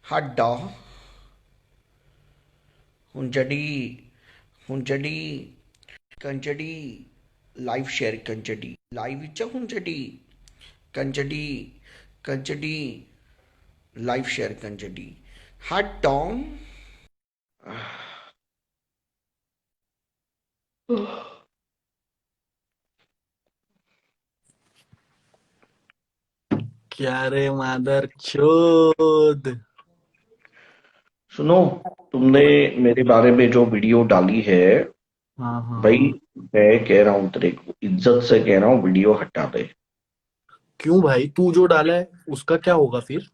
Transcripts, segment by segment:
Hooda हुंजड़ी हुंजड़ी कंजड़ी live share कंजड़ी live विच हुंजड़ी कंजड़ी कंजड़ी live share कंजड़ी Hooda क्या रे मादर चोद। सुनो, तुमने मेरे बारे में जो वीडियो डाली है, हाँ हाँ भाई हाँ। मैं कह रहा हूँ तेरे को इज्जत से कह रहा हूँ वीडियो हटा दे। क्यों भाई, तू जो डाला है उसका क्या होगा फिर?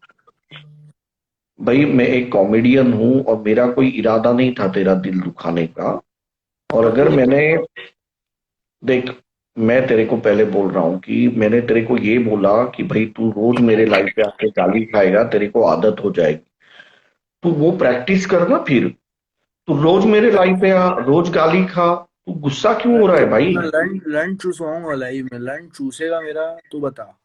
भाई मैं एक कॉमेडियन हूँ और मेरा कोई इरादा नहीं था तेरा दिल दुखाने का। और पर अगर तूने मैंने देख, मैं तेरे को पहले बोल रहा हूँ कि मैंने तेरे को ये बोला कि भाई तू रोज मेरे लाइव पे आके गाली खाएगा, तेरे को आदत हो जाएगी। तू वो प्रैक्टिस करना फिर। तू रोज मेरे लाइव पे आ, रोज गाली खा। तू गुस्सा क्यों हो रहा है भाई? मैं लंच लंच चूसवाऊंगा लाइव में, लंच चूसेगा मेरा, तू बता।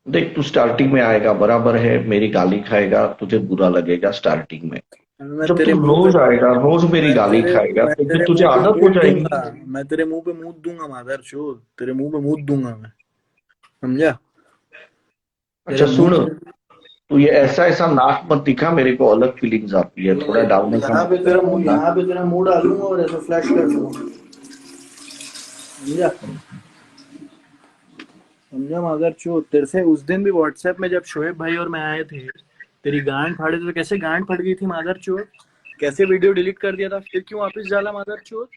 देख, तू स्टार्टिंग में आएगा बराबर है, मेरी गाली खाएगा, तुझे बुरा लगेगा स्टार्टिंग में। मैं जब तेरे तू मुंह पे रोज आएगा, रोज मेरी गाली खाएगा, मैं तो फिर तेरे तुझे मुंह पे आदत हो मूत जाएगी। दूंगा। मैं तेरे मुंह पे मूत दूंगा मादर चोद, तेरे मुंह पे मूत दूंगा मैं। समझा? अच्छा तेरे मुंह सुन, पे तू ये ऐसा ऐसा नाक मत दिखा, मेरे को अलग फीलिंग्स आती है, थोड़ा डालने का मन करता है ना। यहाँ पे तेरा मुंह डालूंगा और ऐसे फ्लैश कर दूंगा। समझा? समझा मादर चोद। तेरे से उस दिन भी व्हाट्सएप में जब शोएब भाई और मैं आए थे, तेरी गांड फाड़े थे तो कैसे गांड फट गई थी मादर चोद। कैसे वीडियो डिलीट कर दिया था, फिर क्यों वापस डाला मादर चोद?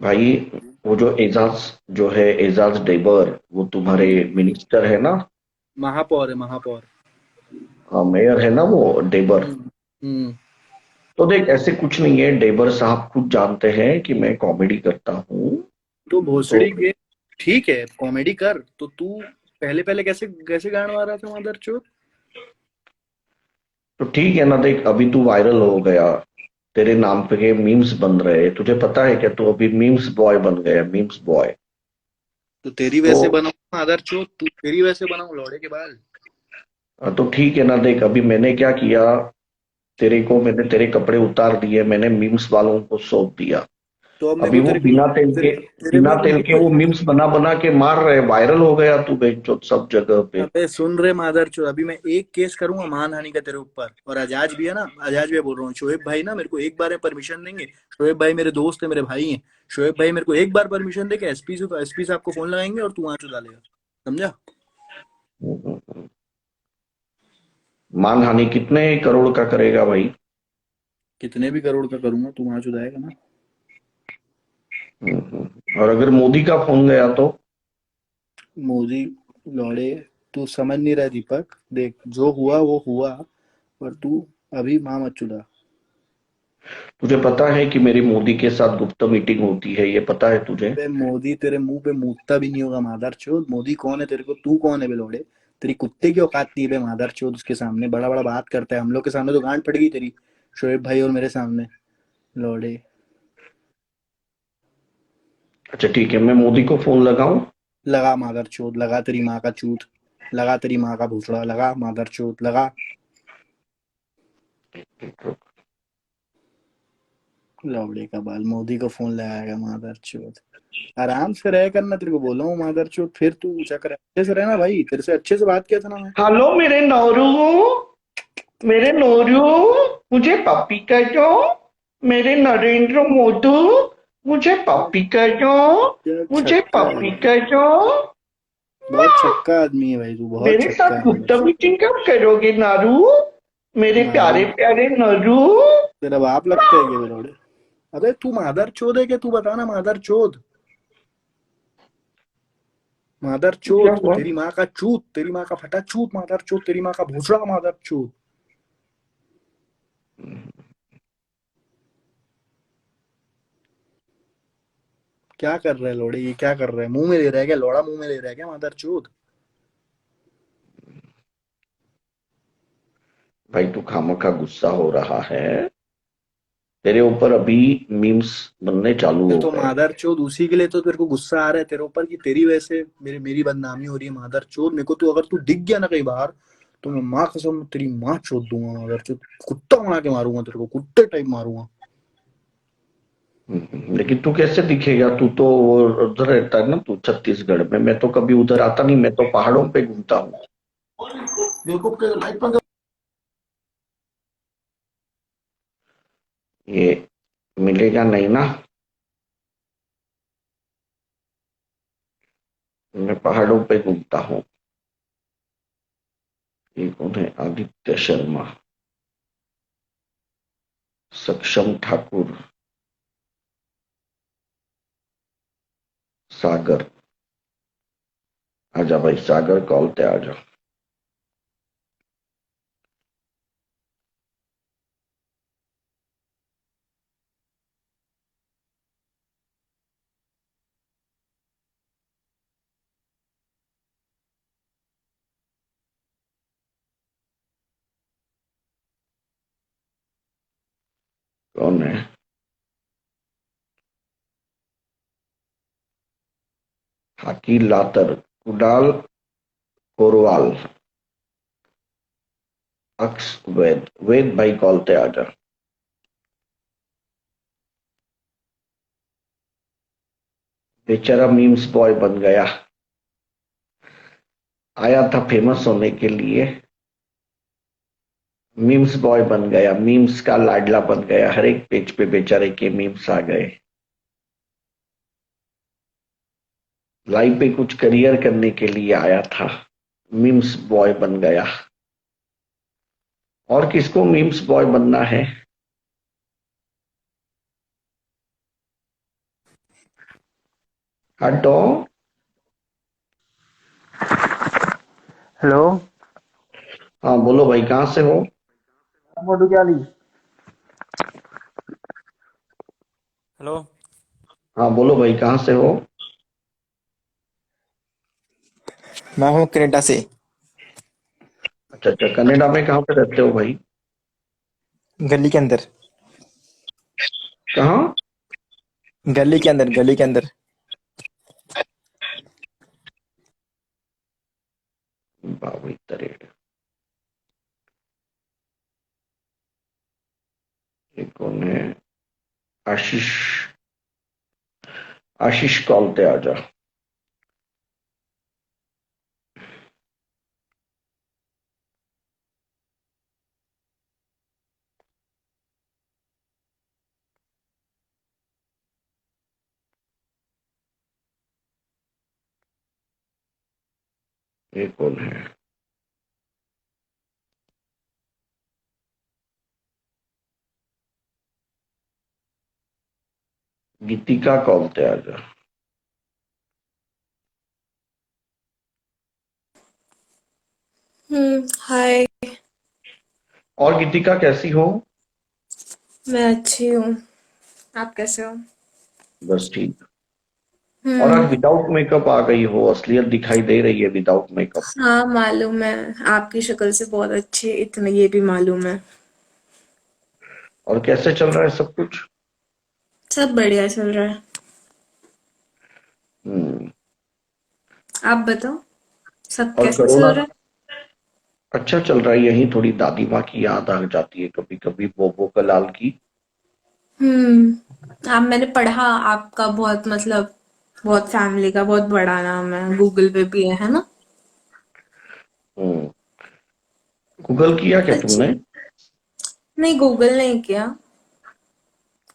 भाई वो जो एजाज, जो है एजाज डेबर, वो तुम्हारे मिनिस्टर है ना। महापौर है, महापौर। हाँ, मेयर है ना वो डेबर। हम्म। हम्म। तो देख, ऐसे कुछ नहीं है, डेबर साहब खुद जानते हैं कि मैं कॉमेडी करता हूँ। तो तो भोसड़ी के ठीक है, कॉमेडी कर तो तू पहले पहले कैसे कैसे गांड मार रहा था मादर चोद? तो ठीक है ना, देख अभी तू वायरल हो गया, तेरे नाम पे के मीम्स बन रहे हैं, तुझे पता है क्या? तू अभी मीम्स बॉय बन गया, मीम्स बॉय। तो तेरी तो वैसे बनाऊं मादर चोद, तू तेरी वैसे बनाऊं लौड़े के बाल? तो ठीक है ना, देख अभी मैंने क्या किया, तेरे को मैंने तेरे कपड़े उतार दिए, मैंने मीम्स वालों को सौंप दिया। तो अब मेरे अभी को वो तेरे तेरे, तेरे बिना मेरे को तेल मुंह के पे वो मीम्स बना बना के मार रहे, वायरल हो गया तू बेंचो सब जगह पे। अबे सुन रहे मादर चोद, अभी मैं एक केस करूंगा मानहानि का तेरे ऊपर, और आजाज भी है ना, आजाज भी बोल रहा हूँ, शोएब भाई ना मेरे को एक बार परमिशन देंगे। शोएब भाई मेरे दोस्त है, मेरे भाई हैं। शोएब भाई मेरे को एक बार परमिशन दे के एसपी से, तो एसपी साहब को फोन लगाएंगे और तू वहां चुदा लेगा। समझा? मानहानि कितने करोड़ का करेगा भाई? कितने भी करोड़ का करूंगा, तू वहां चुदाएगा ना। और अगर मोदी का फोन गया तो? मोदी लौड़े, तू समझ नहीं रहा दीपक, देख जो हुआ वो हुआ, पर तू अभी माँ मत चुदा। तुझे पता है कि मेरी मोदी के साथ गुप्त मीटिंग होती है, ये पता है तुझे? बे मोदी तेरे मुंह पे मूतता भी नहीं होगा मादर चोद। मोदी कौन है तेरे को, तू कौन है बे लौड़े? तेरी कुत्ते की औकात नहीं है बे मादर चोद, उसके सामने बड़ा बड़ा बात करता है, हम लोग के सामने तो गांड फट गई तेरी। शोएब भाई और मेरे सामने लौड़े। अच्छा ठीक है, मैं मोदी को फोन लगाऊं? लगा मादर चोद, लगा तेरी माँ का चूत, लगा तेरी माँ का भूसड़ा, लगा मादर चोद, लगा। लौड़े का बाल मोदी को फोन लगाएगा मादर चोद। आराम से रह करना, तेरे को बोला हूँ मादर चोद, फिर तू ऊंचा कर, अच्छे से रहना भाई, तेरे से अच्छे से बात किया था ना मैं। हेलो मेरे नौरू, मेरे नौरू, मुझे पप्पी कर दो। मेरे नरेंद्र मोदी, मुझे पप्पी कर दो। क्या मुझे छक्का है पप्पी भाई, कर दो। बहुत छक्का आदमी है भाई तू, बहुत मेरे छक्का साथ है गुप्ता भाई। मीटिंग कब करोगे नारू? मेरे नारू, प्यारे प्यारे नारू। तेरा बाप लगता है क्या बेलोड़े? अबे तू मादर चोद है क्या, तू बता ना मादर चोद। मादर क्या चोद हुआ? तेरी माँ का चूत, तेरी माँ का फटा चूत मादर चोद, तेरी माँ का भूसड़ा मादर चोद। क्या कर रहा है लोड़े, ये क्या कर रहा है, मुंह में ले रहा है क्या लोड़ा, मुंह में ले रहा है क्या मादर चोद? भाई तू खामखा गुस्सा हो रहा है। तेरे ऊपर अभी मीम्स बनने चालू हो तो गए। मादर चोद उसी के लिए तो तेरे को गुस्सा आ रहा है तेरे ऊपर कि तेरी वजह से मेरी बदनामी हो रही है मादर चोद। मेरे को तो अगर तू दिख गया ना कई बार तो मैं माँ कसम तेरी माँ चोद दूंगा मादर चोद। कुत्ता बना के मारूंगा तेरे को कुत्ते टाइप मारूंगा। लेकिन तू कैसे दिखेगा? तू तो उधर रहता है ना, तू छत्तीसगढ़ में। मैं तो कभी उधर आता नहीं, मैं तो पहाड़ों पे घूमता हूँ। देखो लाइट बंद ये मिलेगा नहीं ना। मैं पहाड़ों पे घूमता हूँ। ये कौन है? आदित्य शर्मा, सक्षम ठाकुर, सागर। आजा भाई सागर, कॉल पे आजा। कौन है? हाकी लातर, कुडाल कोरवाल, अक्स वेद। वेद भाई कॉल पे आजा। बेचारा मीम्स बॉय बन गया। आया था फेमस होने के लिए, मीम्स बॉय बन गया, मीम्स का लाडला बन गया। हर एक पेज पे बेचारे के मीम्स आ गए। लाइफ पे कुछ करियर करने के लिए आया था, मीम्स बॉय बन गया। और किसको मीम्स बॉय बनना है? हटो। हेलो। हाँ बोलो भाई, कहाँ से हो? मोटू क्या ली। हेलो। हाँ बोलो भाई, कहाँ से हो? मैं हूँ कनाडा से। अच्छा अच्छा, कनाडा में कहाँ पे रहते हो भाई? गली के अंदर। कहाँ? गली के अंदर, गली के अंदर। बाबू तरेड़। ये कौन है? आशीष। आशीष कॉल पे आजा। ये कौन है? गीतिका कॉल पे आजा। हाय। और गीतिका कैसी हो? मैं अच्छी हूँ। आप कैसे हो? बस ठीक। और आज हम्म। विदाउट मेकअप आ गई हो, असलियत दिखाई दे रही है विदाउट मेकअप। हाँ मालूम है। आपकी शक्ल से बहुत अच्छी, इतना ये भी मालूम है। और कैसे चल रहा है सब कुछ? सब बढ़िया चल रहा है। हम्म। आप बताओ, सब और कैसे कोरोना? चल रहा है? अच्छा चल रहा है। यही थोड़ी दादी माँ की याद आ जाती है कभी कभी, बोबो कलाल की। आप मैंने पढ़ा आपका बहुत मतलब बहुत फैमिली का बहुत बड़ा नाम है, गूगल पे भी है ना? हम्म। गूगल किया क्या अच्छी। तुमने? नहीं, गूगल नहीं किया।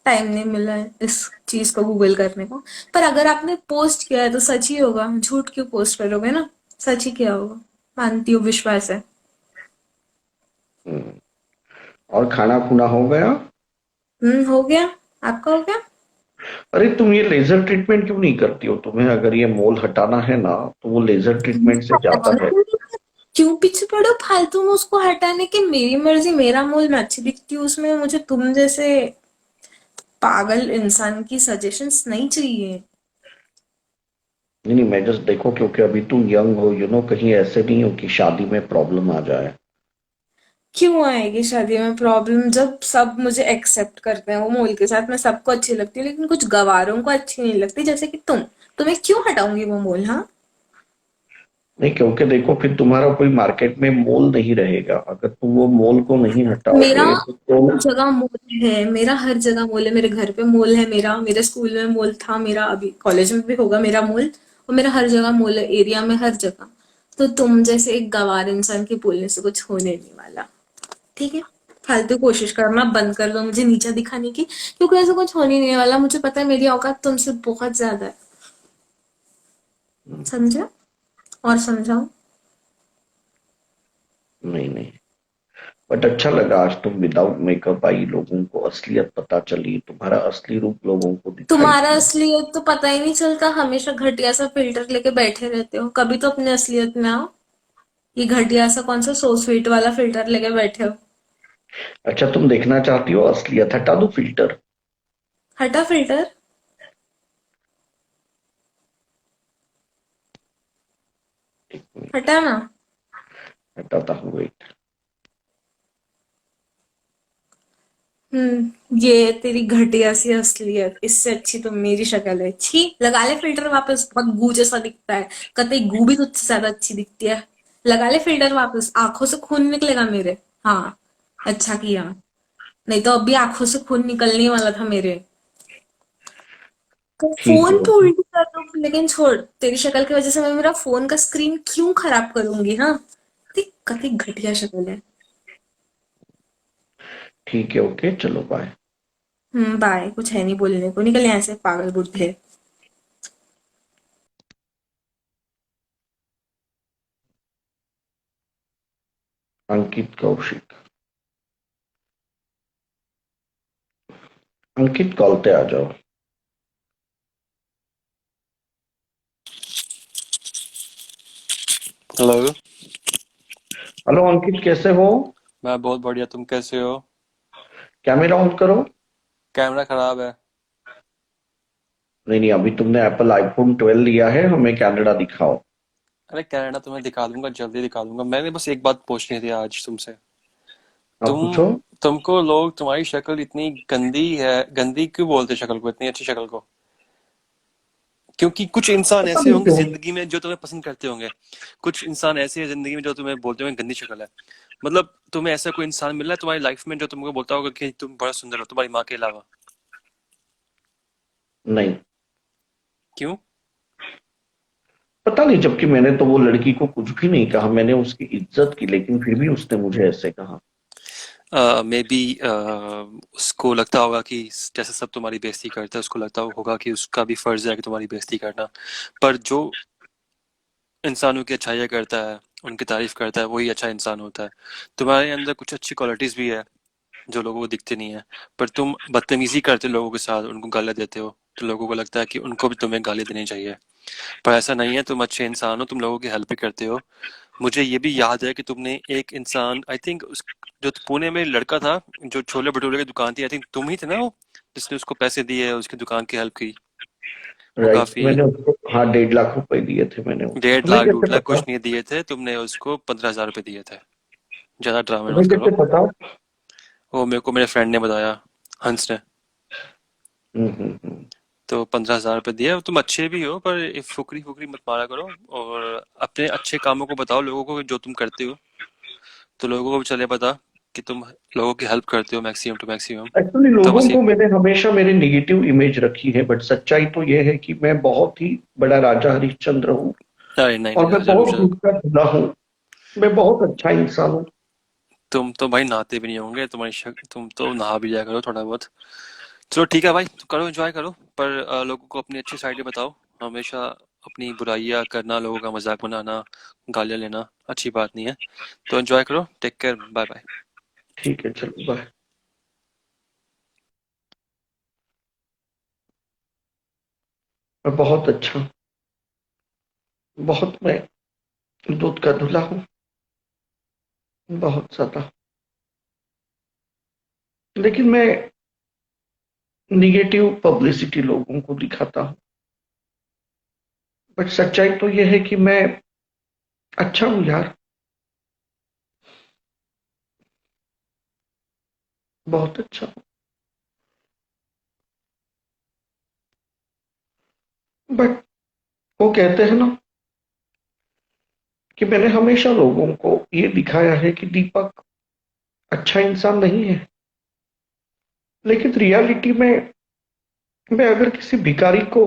टाइम नहीं मिला है इस चीज को गूगल करने को। पर अगर आपने पोस्ट किया है तो सच ही होगा, झूठ क्यों पोस्ट करोगे ना। सच ही किया होगा। मानती हूँ, विश्वास है। हम्म। और खाना खुना हो गया? हो गया। आपका हो गया? अरे तुम ये लेजर ट्रीटमेंट क्यों नहीं करती हो? तुम्हें अगर ये मोल हटाना है ना, तो वो लेजर ट्रीटमेंट से ज्यादा है। क्यों पीछे पड़ो फालतू में उसको हटाने की? मेरी मर्जी, मेरा मूल, मैं अच्छी दिखती हूँ उसमें, मुझे तुम जैसे पागल इंसान की सजेशंस नहीं चाहिए। नहीं नहीं, मैं जस्ट देखो, क्योंकि अभी तुम यंग हो, कहीं ऐसे नहीं हो कि शादी में प्रॉब्लम आ जाए। क्यों आएगी शादी में प्रॉब्लम जब सब मुझे एक्सेप्ट करते हैं? वो मोल के साथ मैं सबको अच्छी लगती हूँ, लेकिन कुछ गवारों को अच्छी नहीं लगती, जैसे कि तुम्हें क्यों हटाऊंगी वो मोल? हाँ, नहीं, क्योंकि देखो फिर तुम्हारा कोई मार्केट में मोल नहीं रहेगा अगर तुम वो मोल को नहीं मेरा हटाओगे तो। जगह मोल है, मेरा हर जगह मोल है, मेरे घर पे मोल है, मेरा मेरे स्कूल में मोल था, मेरा अभी कॉलेज में भी होगा मेरा मोल, और मेरा हर जगह मोल है, एरिया में हर जगह। तो तुम जैसे एक गंवार इंसान के बोलने से कुछ होने नहीं वाला, ठीक है? फालतू कोशिश करना बंद कर दो मुझे नीचा दिखाने की, क्योंकि ऐसा कुछ होने नहीं वाला। मुझे पता है मेरी औकात तुमसे बहुत ज्यादा है, समझे? और समझाओ। नहीं नहीं, बट अच्छा लगा आज तुम विदाउट मेकअप आई, लोगों को असलियत पता चली, तुम्हारा असली रूप लोगों को दिखाई तुम्हारा दिया। असलियत तो पता ही नहीं चलता, हमेशा घटिया सा फिल्टर लेके बैठे रहते हो, कभी तो अपने असलियत में आओ। ये घटिया सा कौन सा सो स्वीट वाला फिल्टर लेके बैठे हो? अच्छा, तुम देखना चाहती हो असलियत, हटा दो फिल्टर। हटा फिल्टर। एक मिनट, हटा ना। हटाता हूँ, वेट। ये तेरी घटिया सी असलियत, इससे अच्छी तो मेरी शक्ल है। छी, लगा ले फिल्टर वापस, बहुत गू जैसा दिखता है। कतई गू भी तुझसे ज्यादा अच्छी दिखती है। लगा ले फिल्टर वापस, आंखों से खून निकलेगा मेरे। हाँ, अच्छा किया। नहीं तो अभी आंखों से खून निकलने वाला था मेरे। तो ठीक है, फोन पे उल्टी कर दो, लेकिन छोड़, तेरी शक्ल की वजह से मैं मेरा फोन का स्क्रीन क्यों खराब करूंगी? हाँ, देख कतई घटिया शक्ल है। ठीक है, ओके, चलो बाय। बाय, कुछ है नहीं बोलने को, निकल यहाँ से पागल बुड्ढे। अंकित कौशिक। अंकित, कॉल पे आ जाओ। हेलो। हेलो अंकित, कैसे हो? मैं बहुत बढ़िया, तुम कैसे हो? कैमरा ऑन करो। कैमरा खराब है। नहीं नहीं, अभी तुमने एप्पल आईफोन 12 लिया है, हमें कनाडा दिखाओ। अरे कनाडा तुम्हें दिखा दूंगा, जल्दी दिखा दूंगा। मैंने बस एक बात पूछनी थी आज तुमसे। आप तुम पूछो। तुमको लोग तुम्हारी शक्ल इतनी गंदी है, गंदी क्यों बोलते शक्ल को, इतनी अच्छी शक्ल को? क्योंकि कुछ इंसान पता ऐसे नहीं होंगे क्यों। जिंदगी में जो तुम्हें पसंद करते होंगे। कुछ इंसान ऐसे हैं जिंदगी में जो तुम्हें बोलते होंगे गंदी शक्ल है। मतलब तुम्हें ऐसा कोई इंसान मिला है तुम्हारी लाइफ में जो तुमको बोलता होगा कि तुम बड़ा सुंदर हो, तुम्हारी माँ के अलावा? नहीं, क्यों? पता नहीं, जबकि मैंने तो वो लड़की को कुछ भी नहीं कहा, मैंने उसकी इज्जत की, लेकिन फिर भी उसने मुझे ऐसे कहा। मे बी उसको लगता होगा कि जैसे सब तुम्हारी बेइज्जती करते हैं, उसको लगता होगा कि उसका भी फर्ज है कि तुम्हारी बेइज्जती करना। पर जो इंसानों की अच्छाइयाँ करता है, उनकी तारीफ करता है, वही अच्छा इंसान होता है। तुम्हारे अंदर कुछ अच्छी क्वालिटीज भी है जो लोगों को दिखती नहीं है। पर तुम बदतमीजी करते हो लोगों के साथ, उनको गालियाँ देते हो, तो लोगों को लगता है कि उनको भी तुम्हें गाली देनी चाहिए। पर ऐसा नहीं है, तुम अच्छे इंसान हो, तुम लोगों की हेल्प भी करते हो। मुझे ये भी याद है कि तुमने एक इंसान, आई थिंक उस जो पुणे में लड़का था जो छोले भटूरे की दुकान थी, आई थिंक तुम ही थे ना वो, जिसने उसको पैसे दिए, उसकी दुकान की हेल्प की। वो राइट, काफी मैंने उसको, हाँ, 1.5 लाख रुपए दिए थे मैंने उसको। 1.5 लाख तुम्हें कैसे 2 लाख पता? कुछ नहीं दिए थे तुमने उसको, 15,000 रुपए दिए थे। ज्यादा ड्रामा तुम्हें मत कैसे करो। पता? वो मेरे को मेरे फ्रेंड ने बताया, हंस ने। हम्म। तो 15,000 रुपए दिए। तुम अच्छे भी हो, पर ये फुकरी फुकरी मत मारा करो। और अपने अच्छे कामों को बताओ लोगों को जो तुम करते हो, तो लोगों को भी चले पता कि तुम लोगों की हेल्प करते हो मैक्सिमम टू मैक्सिमम। एक्चुअली तो लोगों बस ये। को मैंने हमेशा मेरे नेगेटिव इमेज रखी है, बट सच्चाई तो यह है कि मैं बहुत ही बड़ा राजा हरिश्चंद्र हूँ। अरे नहीं और नहीं, मैं राजा बहुत रूजा। दूध का धुला हूँ। मैं बहुत अच्छा इंसान हूँ। तुम तो भाई नहाते भी नहीं होंगे, तुम तो नहा भी जाया करो थोड़ा बहुत। चलो ठीक है भाई, तो करो, एंजॉय करो। पर लोगों को अपनी अच्छी साइडें बताओ। हमेशा अपनी बुराइयां करना, लोगों का मजाक बनाना, गालियां लेना अच्छी बात नहीं है। तो एंजॉय करो, टेक केयर, बाय बाय। ठीक है, चलो बाय। मैं बहुत अच्छा हूँ। बहुत, मैं दूध का धुला हूँ। बहुत ज्यादा। लेकिन मैं निगेटिव पब्लिसिटी लोगों को दिखाता हूँ। बट सच्चाई तो यह है कि मैं अच्छा हूँ यार। बहुत अच्छा। बट वो कहते हैं ना कि मैंने हमेशा लोगों को ये दिखाया है कि दीपक अच्छा इंसान नहीं है, लेकिन रियलिटी में मैं अगर किसी भिखारी को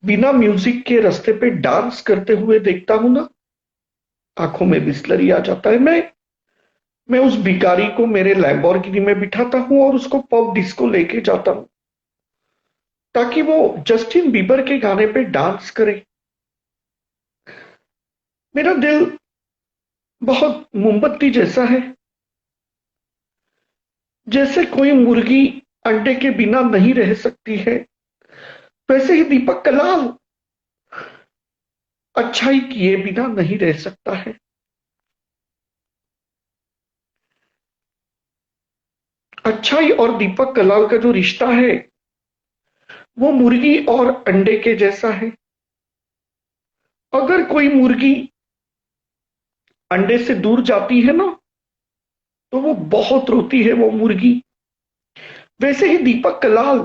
बिना म्यूजिक के रास्ते पे डांस करते हुए देखता हूं ना, आंखों में बिस्लरी आ जाता है। मैं उस भिखारी को मेरे लैम्बोर्गिनी में बिठाता हूं और उसको पब डिस्को लेके जाता हूं ताकि वो जस्टिन बीबर के गाने पे डांस करे। मेरा दिल बहुत मोमबत्ती जैसा है, जैसे कोई मुर्गी अंडे के बिना नहीं रह सकती है, वैसे ही दीपक कलाल अच्छाई किए बिना नहीं रह सकता है। अच्छाई और दीपक कलाल का जो रिश्ता है वो मुर्गी और अंडे के जैसा है। अगर कोई मुर्गी अंडे से दूर जाती है ना, तो वो बहुत रोती है वो मुर्गी। वैसे ही दीपक कलाल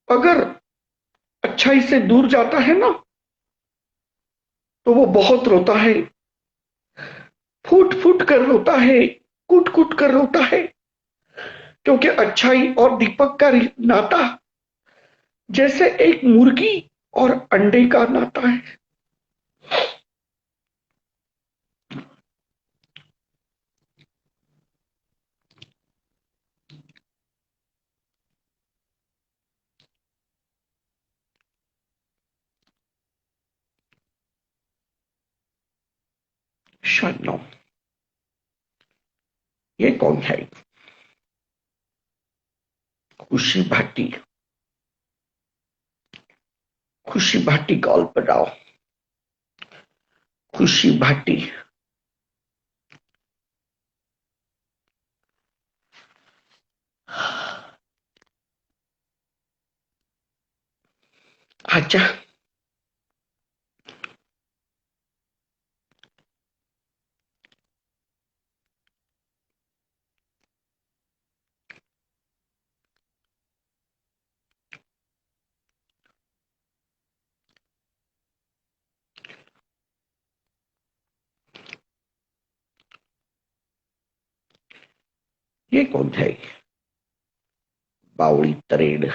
अगर अच्छाई से दूर जाता है ना, तो वो बहुत रोता है, फूट फूट कर रोता है, कूट कूट कर रोता है, क्योंकि अच्छाई और दीपक का नाता जैसे एक मुर्गी और अंडे का नाता है। शानो, ये कौन है? खुशी भाटी, खुशी भाटी कॉल पर आओ। खुशी भाटी, आजा। ये कौन है? बावड़ी तरेड़।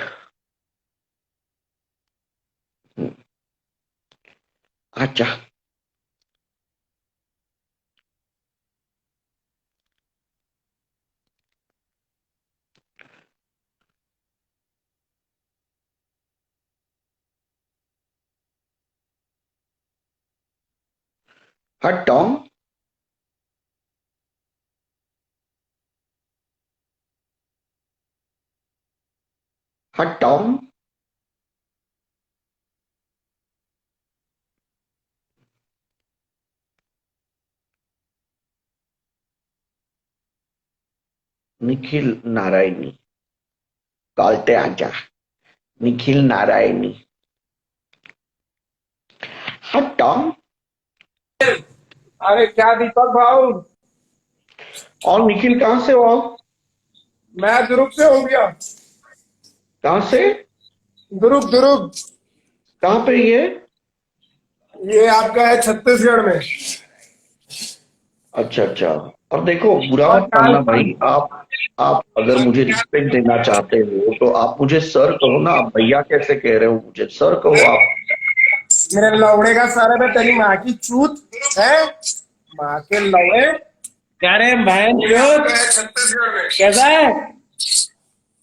आजा। हट टॉम। हट टॉम। निखिल नारायणी, कॉलते आजा। निखिल नारायणी। हट टॉम। अरे क्या दीपक भाऊ, और निखिल कहां से हो आप? मैं दुरुप से हो गया। कहां से? दुरुप दुरुप, कहां पे ये आपका है छत्तीसगढ़ में। अच्छा अच्छा। और देखो, बुरा और मत काल मानना भाई। आप अगर मुझे रिस्पेक्ट देना चाहते हो तो आप मुझे सर कहो ना। आप भैया कैसे कह रहे हो? मुझे सर कहो आप। मेरे लौड़े का सारे पे तेरी माँ की चूत है। माँ के लौड़े, क्या रे बहन चोद, कैसा है?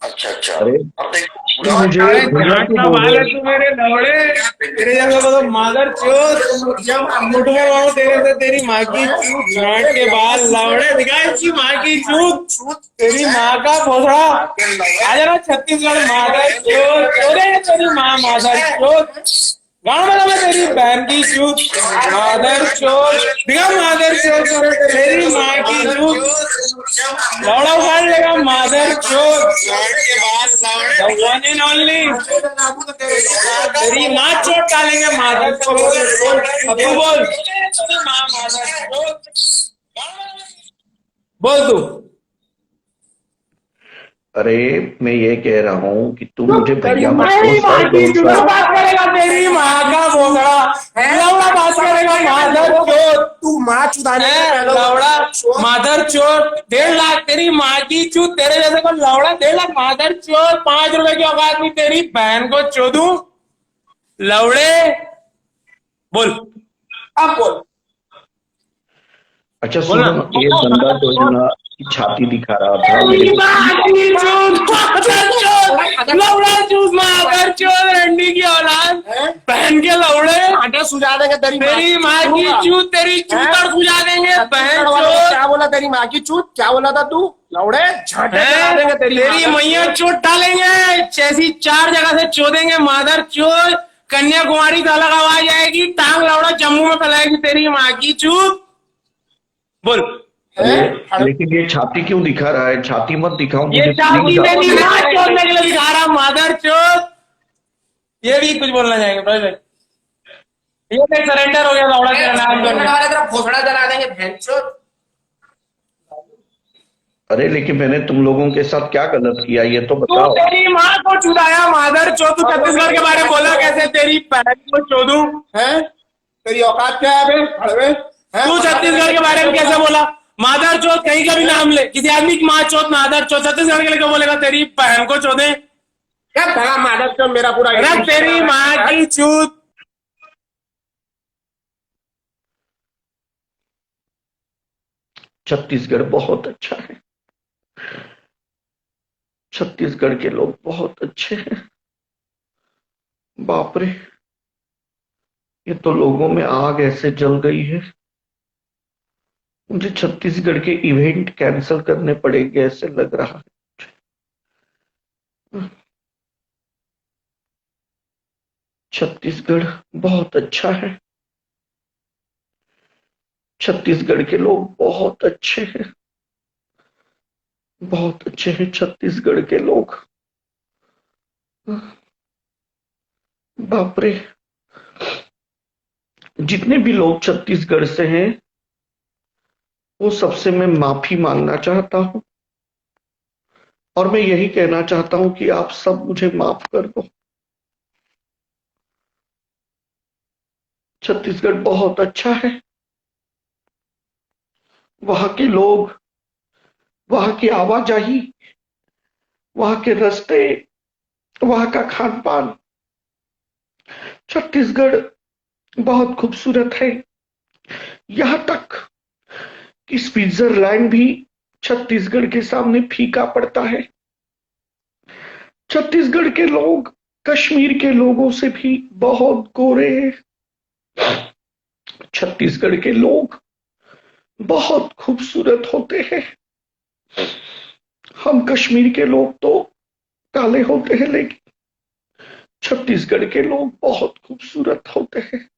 अच्छा अच्छा। अरे तुम और मुझे साले भैया झाट क्यों का बोल बाल रहे है हो? तू मेरे लौड़े। तेरे जैसे को तो मादर चोद, जब मुठ में मारो तेरे से तेरी माँ की चूत, झाट के बाल लौड़े, दिखा इसकी माँ की चूत, तेरी माँ का भोसड़ा। आ जाना छत्तीसगढ़ मादर चोद, चोदे तेरी माँ मादर चोद। गाँव में मैं तेरी बहन की चूत, मादर चोद, दिखा मादर चोद, तेरी माँ की चूत, लौड़ा उखाड़ लेगा मादर चोद। The one and only, तेरी माँ चोट डालेंगे मादर चोद। अब तू बोल, बोल तू। अरे मैं ये कह रहा हूँ कि तुम मुझे तेरी भैया मत मेरी बोल, माँ सर की बोल, चूत सर। बात करेगा, तेरी माँ का भोसड़ा लौड़ा बात करेगा, मादर चोट। तू माँ चुदाने से पहले लौड़ा मादर चोट 1.5 लाख, तेरी माँ की चूत, तेरे जैसे को लौड़ा 1.5 लाख मादर चोट, 5 रुपए की औकात नहीं, तेरी बहन को चोदू लौड़े। बोल, अब बोल, अच्छा बोलना। सुनो, ये बंदा जो है ना की छाती दिखा रहा था मेरे तेरी को। माँ की चूत, मादर चोट, लौड़ा चूत, मादर चोट, रंडी की औलाद, बहन के लौड़े, आटे सुझा देंगे तेरी माँ की चूत, तेरी चूतर सुझा देंगे, बहन चोट। क्या बोला तेरी माँ की चूत? क्या बोला था तू? लौड़े झाटे चला देंगे तेरी मैया चोट डालेंगे, जैसी 4 जगह से चोदेंगे, मादर चोट, कन्याकुमारी का अलग आवाज आएगी, टांग लौड़ा जम्मू में फैलाएगी, तेरी माँ की चूत। बोल, अरे लेकिन ये छाती क्यों दिखा रहा है? छाती मत दिखाओ ये मुझे, चाबी प्लीज आप। मेरी माँ चोदने के लिए दिखा रहा, मादर चोट। ये भी कुछ बोलना चाहेंगे भाई? ये तो सरेंडर हो गया लौड़ा तेरा नाम करने वाले, तेरा भोसड़ा जला देंगे भैंसचोद। अरे लेकिन मैंने तुम लोगों के साथ क्या गलत किया ये तो तू बताओ। तेरी माँ को चुदाया, मादर चोद। तू छत्तीसगढ़ के बारे में बोला कैसे, तेरी बहन को चोदू हैं? तेरी औकात क्या है बे? हड़वे हैं? तू छत्तीसगढ़ के बारे में कैसे बोला? मादर चोद कहीं का भी नाम ले, किसी आदमी की माँ चोद, मादर चोद, छत्तीसगढ़ के लिए क्यों बोलेगा तेरी बहन को चोदे? क्या भगा मादर चोद मेरा पूरा अरे तेरी माँ की चूत। छत्तीसगढ़ बहुत अच्छा है, छत्तीसगढ़ के लोग बहुत अच्छे हैं। बाप रे, ये तो लोगों में आग ऐसे जल गई है, मुझे छत्तीसगढ़ के इवेंट कैंसिल करने पड़ेंगे ऐसे लग रहा है। छत्तीसगढ़ बहुत अच्छा है, छत्तीसगढ़ के लोग बहुत अच्छे हैं, बहुत अच्छे हैं छत्तीसगढ़ के लोग। बाप रे, जितने भी लोग छत्तीसगढ़ से हैं वो सबसे मैं माफी मांगना चाहता हूं और मैं यही कहना चाहता हूं कि आप सब मुझे माफ कर दो। छत्तीसगढ़ बहुत अच्छा है, वहां के लोग, वहां की आवाजाही, वहां के रास्ते, वहां का खान पान, छत्तीसगढ़ बहुत खूबसूरत है। यहां तक कि स्विट्जरलैंड भी छत्तीसगढ़ के सामने फीका पड़ता है। छत्तीसगढ़ के लोग कश्मीर के लोगों से भी बहुत गोरे हैं। छत्तीसगढ़ के लोग बहुत खूबसूरत होते हैं। हम कश्मीर के लोग तो काले होते हैं, लेकिन छत्तीसगढ़ के लोग बहुत खूबसूरत होते हैं।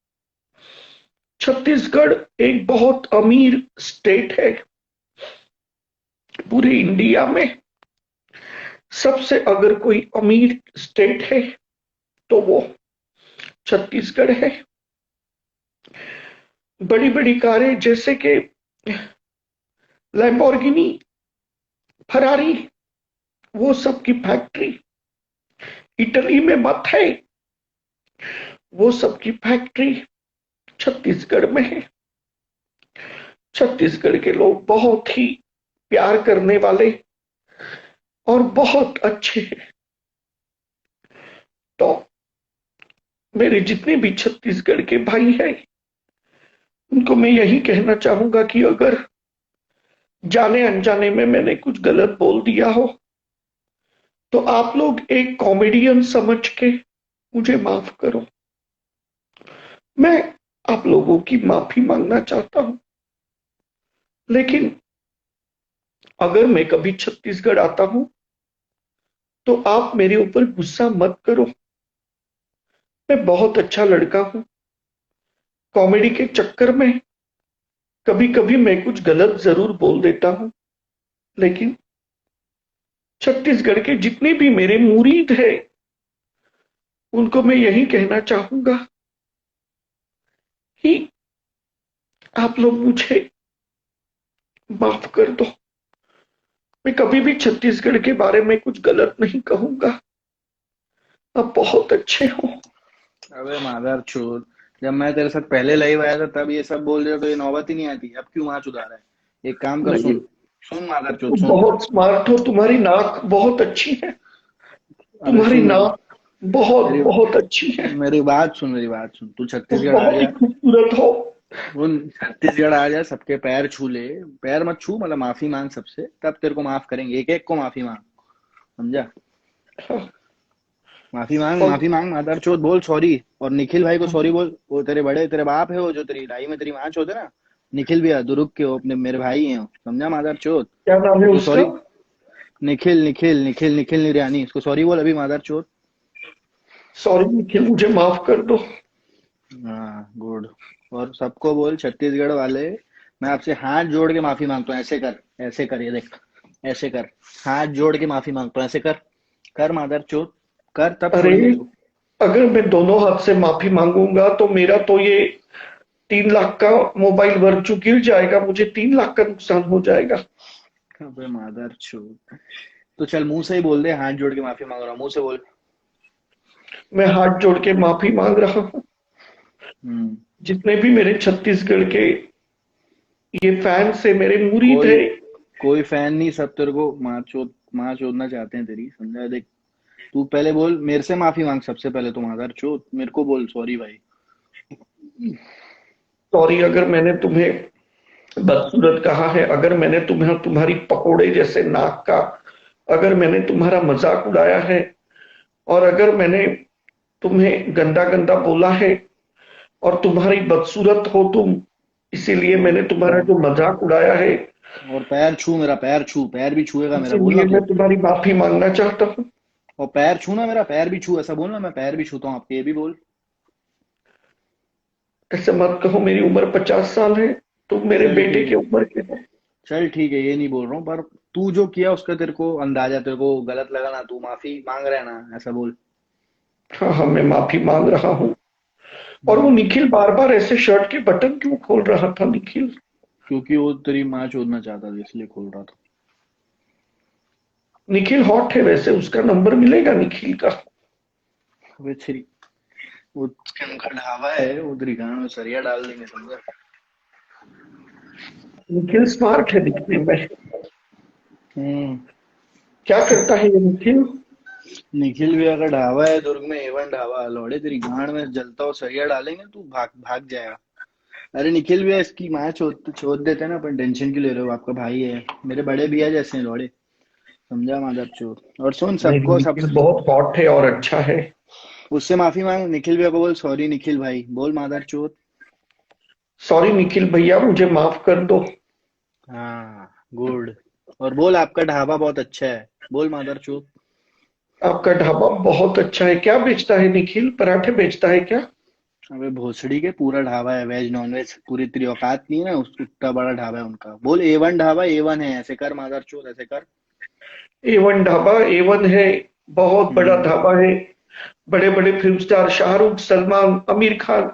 छत्तीसगढ़ एक बहुत अमीर स्टेट है। पूरे इंडिया में सबसे अगर कोई अमीर स्टेट है तो वो छत्तीसगढ़ है। बड़ी बड़ी कारें जैसे कि लैम्बोर्गिनी, फरारी, वो सब की फैक्ट्री इटली में मत है, वो सब की फैक्ट्री छत्तीसगढ़ में है। छत्तीसगढ़ के लोग बहुत ही प्यार करने वाले और बहुत अच्छे हैं। तो मेरे जितने भी छत्तीसगढ़ के भाई हैं उनको मैं यही कहना चाहूंगा कि अगर जाने अनजाने में मैंने कुछ गलत बोल दिया हो तो आप लोग एक कॉमेडियन समझ के मुझे माफ करो। मैं आप लोगों की माफी मांगना चाहता हूं, लेकिन अगर मैं कभी छत्तीसगढ़ आता हूं तो आप मेरे ऊपर गुस्सा मत करो। मैं बहुत अच्छा लड़का हूं, कॉमेडी के चक्कर में कभी कभी मैं कुछ गलत जरूर बोल देता हूं, लेकिन छत्तीसगढ़ के जितने भी मेरे मुरीद हैं उनको मैं यही कहना चाहूंगा कि आप लोग मुझे माफ कर दो। मैं कभी भी छत्तीसगढ़ के बारे में कुछ गलत नहीं कहूंगा। आप बहुत अच्छे हो। अबे मादर चोद, जब मैं तेरे साथ पहले लाइव आया था तब ये सब बोल रहे हो तो ये नौबत ही नहीं आती। अब क्यों वहां चुदा रहा है? एक काम कर, नहीं, सुन सुन मादर चोद, तुम सुन। बहुत स्मार्ट हो, तुम्हारी नाक बहुत अच्छी है। अबे तुम्हारी सुन नाक बहुत मेरी बहुत अच्छी है। मेरी बात सुन, मेरी बात सुन। तू तुम छत्तीसगढ़ आ बहुत ही जा, खूबसूरत हो। सुन, छत्तीसगढ़ आ जा, सबके पैर छू ले। पैर मत छू, मतलब माफी मांग सबसे, तब तेरे को माफ करेंगे। एक एक को माफी मांग, समझा? हाँ, माफी मांग, और माफी मांग, मादर चोद बोल सॉरी। और निखिल भाई को सॉरी बोल। वो तेरे बड़े, तेरे बाप है, वो जो तेरी लाई में तेरी माँ चोद है ना। निखिल भैया दुर्ग के हो, अपने मेरे भाई हैं वो, समझा मादर चोद? क्या नाम है तो उसका? सॉरी। निखिल निखिल निखिल निखिल निरयानी, इसको सॉरी बोल अभी मादर चोद। सॉरी निखिल, मुझे माफ कर दो। हाँ गुड। और सबको बोल छत्तीसगढ़ वाले, मैं आपसे हाथ जोड़ के माफी मांगता हूँ। ऐसे कर, ऐसे कर, ये देख, ऐसे कर, हाथ जोड़ के माफी मांगता हूँ। ऐसे कर, कर मादर चोद, कर, तब अरे, छोड़ेंगे इसको। अगर मैं दोनों हाथ से माफी मांगूंगा तो मेरा तो ये 3 लाख का मोबाइल वर्चू गिर जाएगा, मुझे 3 लाख का नुकसान हो जाएगा। अबे मादर चोद, तो चल मुंह से ही बोल दे, हाथ जोड़ के माफी मांग रहा हूँ, मुंह से बोल। मैं हाथ जोड़ के माफी मांग रहा हूँ। हम्म। जितने भी मेरे छत्तीसगढ़ के ये फैंस है, मेरे मुरीद कोई है। कोई फैन नहीं, सब तेरे को माँ चोदना चाहते हैं तेरी, समझा? देख, तू पहले बोल, मेरे से माफी मांग सबसे पहले। तू मादर चोद, मेरे को बोल सॉरी भाई। सॉरी अगर मैंने तुम्हें बदसूरत कहा है, अगर मैंने तुम्हें तुम्हारी पकोड़े जैसे नाक का, अगर मैंने तुम्हारा मजाक उड़ाया है, और अगर मैंने तुम्हें गंदा गंदा बोला है, और तुम्हारी बदसूरत हो तुम, इसीलिए मैंने तुम्हारा और जो मजाक उड़ाया है, और पैर छू मेरा, पैर छू, पैर भी छुएगा मेरा, बोलना इसीलिए मैं तू। तुम्हारी माफी मांगना चाहता हूँ। और पैर छू ना, मेरा पैर भी छू, ऐसा बोलना, मैं पैर भी छूता हूँ आपके, ये भी बोल। ऐसे मत कहो, मेरी उम्र 50 साल है, तुम मेरे चल बेटे ठीक के है, उम्र के हो। चल ठीक है, ये नहीं बोल रहा हूँ, पर तू जो किया उसका तेरे को अंदाजा, तेरे को गलत लगा ना, तू माफी मांग रहा है ना, ऐसा बोल। हाँ हाँ, मैं माफी मांग रहा हूँ। और वो हम्म। निखिल बार बार ऐसे शर्ट के बटन क्यों खोल रहा था निखिल? क्योंकि वो तेरी माँ चोदना चाहता था, इसलिए खोल रहा था। निखिल हॉट है वैसे, उसका नंबर मिलेगा निखिल का? अबे तेरी, वो उसके उनका ढाबा है, वो तेरी गांड में सरिया डाल देंगे, समझा? निखिल स्मार्ट है दिखने में। हम्म। क्या करता है ये निखिल? निखिल भैया का ढाबा है दुर्ग में, एवन ढाबा। लौड़े तेरी गांड में जलता हो सरिया डालेंगे, तू भाग भाग जाएगा। अरे निखिल भैया, इसकी माँ चोद चोद देते हैं ना, अपन टेंशन क्यों ले रहे हो? आपका भाई है, मेरे बड़े भैया जैसे हैं लौड़े, समझा मादर चोद? और सुन, नहीं, सबको सब, निखिल बहुत हॉट है और अच्छा है। उससे माफी मांग, निखिल भैया को बोल सॉरी निखिल भाई, बोल मादर चोद। सॉरी निखिल भैया, मुझे माफ कर दो। हाँ गुड। और बोल आपका ढाबा बहुत अच्छा है, बोल मादर चोद। आपका ढाबा बहुत अच्छा है। क्या बेचता है निखिल? पराठे बेचता है क्या? अबे भोसड़ी के, पूरा ढाबा है, वेज नॉन वेज, पूरी तेरी औकात नहीं है ना, उतना बड़ा ढाबा है उनका। बोल A1 ढाबा, A1 है, ऐसे कर मादर चोद, ऐसे कर। A1 ढाबा A1 है, बहुत बड़ा हम्म। ढाबा है। बड़े बड़े फिल्म स्टार शाहरुख, सलमान, आमिर खान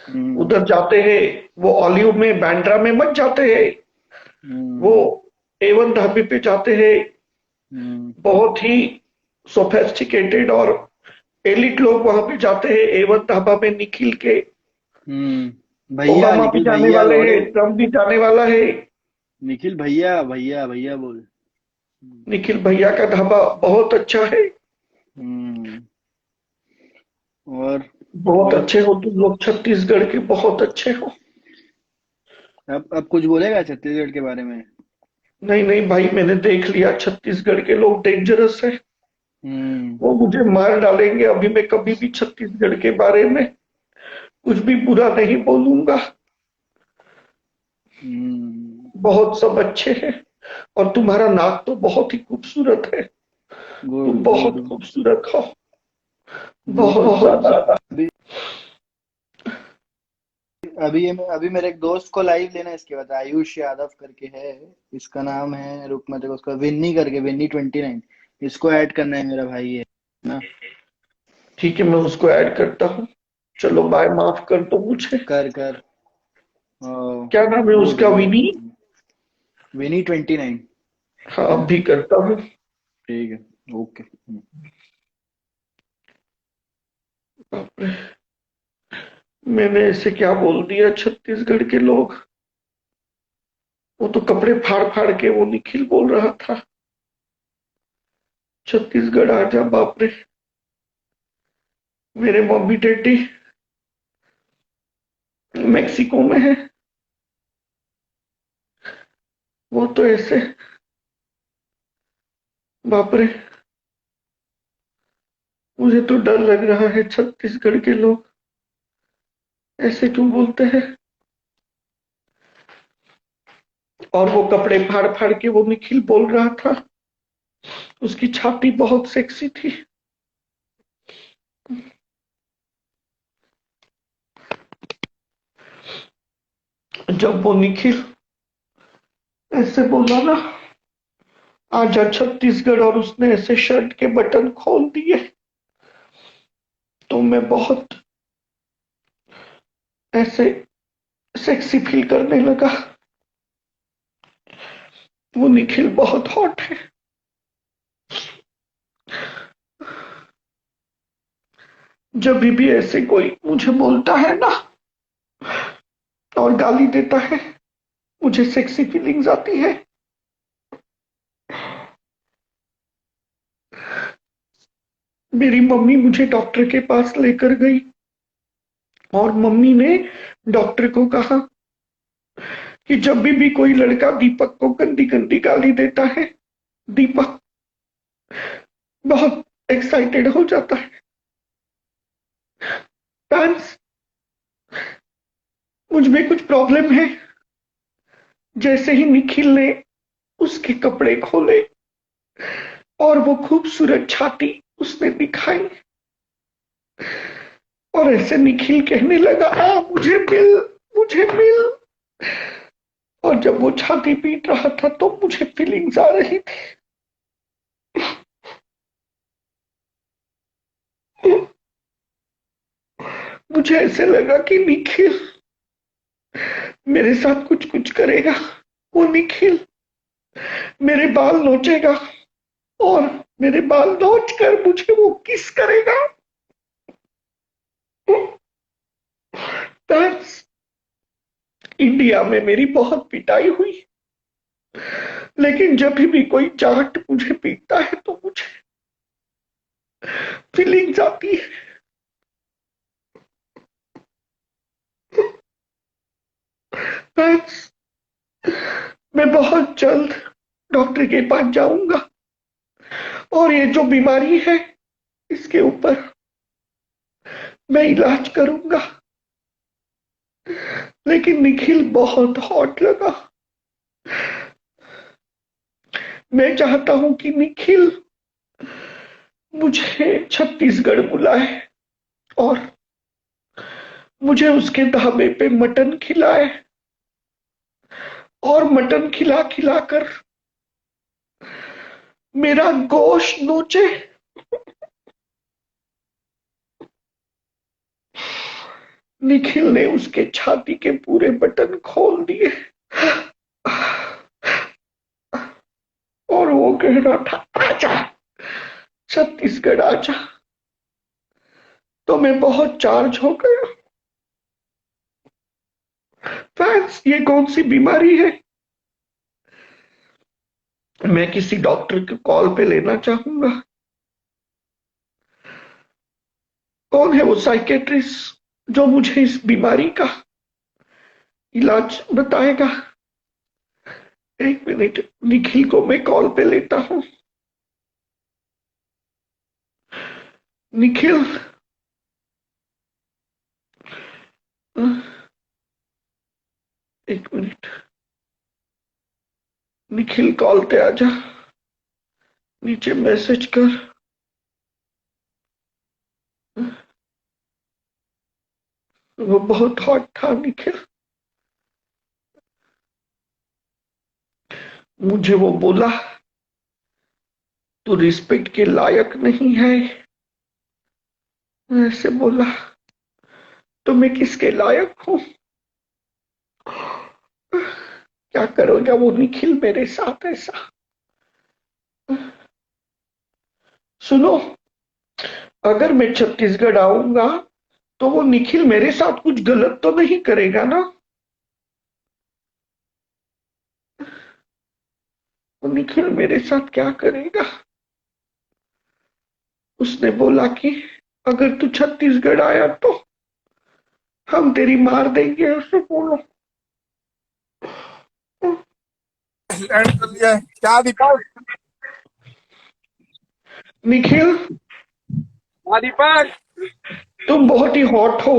हम्म। उधर जाते हैं। वो ऑलिव में, बैंड्रा में मत जाते हैं, वो हम्म। A1 ढाबे पे जाते हैं। हम्म। बहुत ही सोफेस्टिकेटेड और एलिट लोग वहां पे जाते हैं A1 ढाबा में निखिल के। भैया, ओबामा भी निखिल जाने भैया वाले लौड़े, हैं, ट्रम्प भी जाने वाला है। निखिल भैया, भैया भैया बोल। निखिल भैया का ढाबा बहुत अच्छा है। हम्म। और बहुत और अच्छे हो तुम लोग, छत्तीसगढ़ के बहुत अच्छे हो। अब कुछ बोलेगा छत्तीसगढ़ के बारे में? नहीं नहीं भाई, मैंने देख लिया, छत्तीसगढ़ के लोग डेंजरस है। हम्म। वो मुझे मार डालेंगे। अभी मैं कभी भी छत्तीसगढ़ के बारे में कुछ भी बुरा नहीं बोलूंगा। हम्म। बहुत सब अच्छे हैं। और तुम्हारा नाक तो बहुत ही खूबसूरत है। गुड तुम गुड बहुत खूबसूरत हो, गुड। बहुत ज्यादा। अभी अभी मेरे एक दोस्त को लाइव लेना है, इसके बाद आयुष यादव करके है, इसका नाम है, रुक मैं देखो, उसका विन्नी करके, विन्नी 29, इसको ऐड करना है, मेरा भाई है ना। ठीक है, मैं उसको ऐड करता हूँ। चलो बाय, माफ कर दो मुझे। कर कर। क्या नाम है गुड उसका? गुड। विनी? विनी 29। हाँ अब भी करता हूँ। ठीक है, ओके। बाप रे, मैंने ऐसे क्या बोल दिया छत्तीसगढ़ के लोग। वो तो कपड़े फाड़ फाड़ के वो निखिल बोल रहा था छत्तीसगढ़ आजा। बाप रे, मेरे मम्मी डैडी मेक्सिको में है। वो तो ऐसे, बाप रे, मुझे तो डर लग रहा है। छत्तीसगढ़ के लोग ऐसे क्यों बोलते हैं? और वो कपड़े फाड़ फाड़ के वो निखिल बोल रहा था, उसकी छाती बहुत सेक्सी थी। जब वो निखिल ऐसे बोला ना आजा छत्तीसगढ़, और उसने ऐसे शर्ट के बटन खोल दिए, तो मैं बहुत ऐसे सेक्सी फील करने लगा। वो निखिल बहुत हॉट है। जब भी ऐसे कोई मुझे बोलता है ना और गाली देता है, मुझे सेक्सी फीलिंग्स आती है। मेरी मम्मी मुझे डॉक्टर के पास लेकर गई और मम्मी ने डॉक्टर को कहा कि जब भी कोई लड़का दीपक को गंदी गंदी गाली देता है, दीपक बहुत एक्साइटेड हो जाता है। फैंस, मुझ में कुछ प्रॉब्लम है। जैसे ही निखिल ने उसके कपड़े खोले और वो खूबसूरत छाती उसने दिखाई, और ऐसे निखिल कहने लगा मुझे मिल, मुझे मिल। और जब वो छाती पीट रहा था तो मुझे फीलिंग्स आ रही थी। मुझे ऐसे लगा कि निखिल मेरे साथ कुछ कुछ करेगा। वो निखिल मेरे बाल नोचेगा और मेरे बाल नोच कर मुझे वो किस करेगा। बस इंडिया में मेरी बहुत पिटाई हुई, लेकिन जब भी कोई जाट मुझे पीटता है तो मुझे फीलिंग्स आती है। बस मैं बहुत जल्द डॉक्टर के पास जाऊंगा और ये जो बीमारी है इसके ऊपर मैं इलाज करूंगा। लेकिन निखिल बहुत हॉट लगा। मैं चाहता हूं कि निखिल मुझे छत्तीसगढ़ बुलाए और मुझे उसके ढाबे पे मटन खिलाए और मटन खिला खिलाकर मेरा गोश्त नोचे। निखिल ने उसके छाती के पूरे बटन खोल दिए और वो कह रहा था आजा छत्तीसगढ़ आजा। तो मैं बहुत चार्ज हो गया। फैंस, ये कौन सी बीमारी है? मैं किसी डॉक्टर के कॉल पे लेना चाहूंगा। कौन है वो साइकेट्रिस्ट जो मुझे इस बीमारी का इलाज बताएगा? एक मिनट, निखिल को मैं कॉल पे लेता हूं। निखिल, एक मिनट, निखिल कॉल पे आजा, नीचे मैसेज कर। वो बहुत हॉट था निखिल। मुझे वो बोला तू रिस्पेक्ट के लायक नहीं है। ऐसे बोला तो मैं किसके लायक हूं? क्या करोगे वो निखिल मेरे साथ ऐसा? सुनो, अगर मैं छत्तीसगढ़ आऊंगा तो वो निखिल मेरे साथ कुछ गलत तो नहीं करेगा ना? वो निखिल मेरे साथ क्या करेगा? उसने बोला कि अगर तू छत्तीसगढ़ आया तो हम तेरी मार देंगे, ऐसे बोलो। क्या दीपक? निखिल, हाँ दीपक, तुम बहुत ही हॉट हो।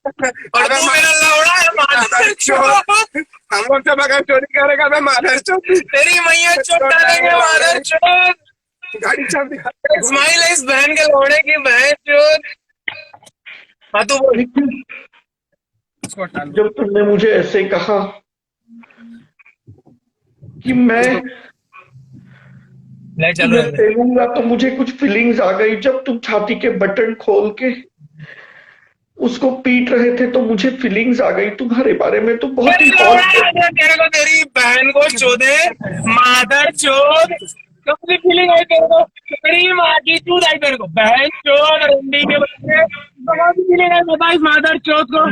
और तू मेरा लौड़ा है मादर चोद। हम लोग से बगैर चोरी करेगा मैं मादर चोद। तेरी मैया चोट डालेंगे मादर चोद। गाड़ी चाप दिखा। स्माइल है इस बहन के लौड़े की बहन चोद। हाँ तू बोल। निखिल, जब तुमने मुझे ऐसे कहा कि मैं तुम्हें पेलूंगा तो मुझे कुछ फीलिंग्स आ गई। जब तुम छाती के बटन खोल के उसको पीट रहे थे तो मुझे फीलिंग्स आ गई तुम्हारे बारे में। तुम बहुत ही हॉट। तेरे को तेरी बहन को चोदे मादर चोद। कब से फीलिंग आई तेरे को? तेरी माँ की चूत आई तेरे को बहन चोद रंडी के बच्चे। कौन सी फीलिंग है बता इस मादर चोद को?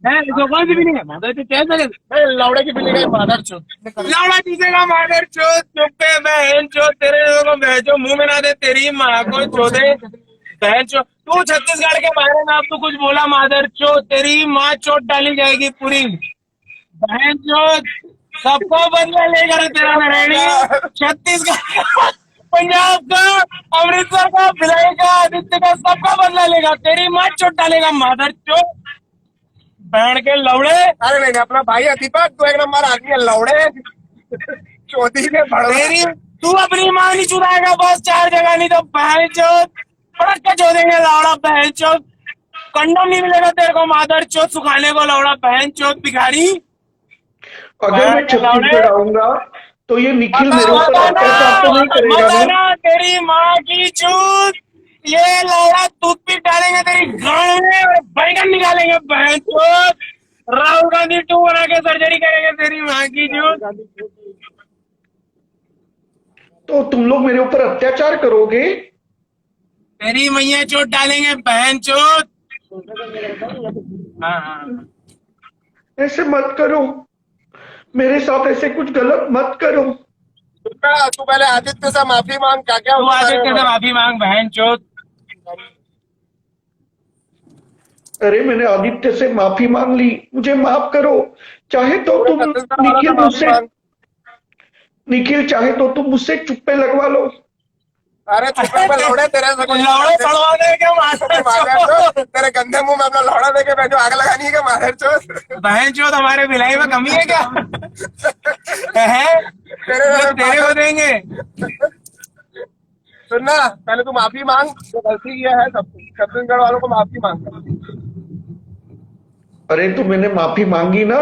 है इसको कौन सी फीलिंग है? मादर चोद कैसे लौड़े की फीलिंग है मादर चोद। लौड़ा चूसेगा मादर चोद। चुप पे बहन चोद। तेरे को बहन मुंह में ना दे तेरी माँ को चोदे बहन चोद। तू छत्तीसगढ़ के बारे में अब तू कुछ बोला मादर चोद तेरी माँ चोट डाली जाएगी पूरी बहन चोद। सबको बदला लेकर तेरा नरेणी। छत्तीसगढ़ पंजाब का अमृतसर का भिलाई का आदित्य का सबका बदला लेगा। तेरी माँ चोट डालेगा मादर चोद बहन के लौड़े। अरे नहीं अपना भाई है दीपक, तू एक नंबर आदमी है लौड़े चौधरी के तेरी तू अपनी माँ नहीं चुराएगा बस 4 जगह नहीं तो बहन चोद पड़क के चोदेंगे लौड़ा बहन चोद। कंडम नहीं मिलेगा तेरे को मादर चोद सुखाने को लौड़ा बहन चोद भिखारी। अगर मैं छत्तीसगढ़ आऊंगा तो ये निखिल मेरे ऊपर अत्याचार तो नहीं करेगा ना? तेरी माँ की चूत ये लौड़ा टूथपिक डालेंगे तेरी गांड में और बैगन निकालेंगे बहन चोद। राहुल गांधी 2 बना के सर्जरी करेंगे तेरी माँ की चूत। तो तुम लोग मेरे ऊपर अत्याचार करोगे? तेरी मैया चोट डालेंगे बहन चोद। हाँ ऐसे मत करो, मेरे साथ ऐसे कुछ गलत मत करो। तू पहले आदित्य से माफी मांग। क्या क्या तू आदित्य से माफी मांग बहन चोद। अरे मैंने आदित्य से माफी मांग ली, मुझे माफ करो। चाहे तो तुम निखिल चाहे तो तुम मुझसे चुप्पे लगवा लो। अरे चुप्पे पे लौड़े तेरे से कुछ लौड़े सड़वा देंगे मादर चोद। तेरे गंदे मुंह में अपना लौड़ा देके मैं जो आग लगानी है क्या मादर चोद? बहन चोद हमारे भिलाई में कमी है क्या? है तेरे को देंगे। सुनना, पहले तू माफी मांग। जो गलती किया है सब छत्तीसगढ़ वालों को माफी मांग। अरे तो मैंने माफी मांगी ना।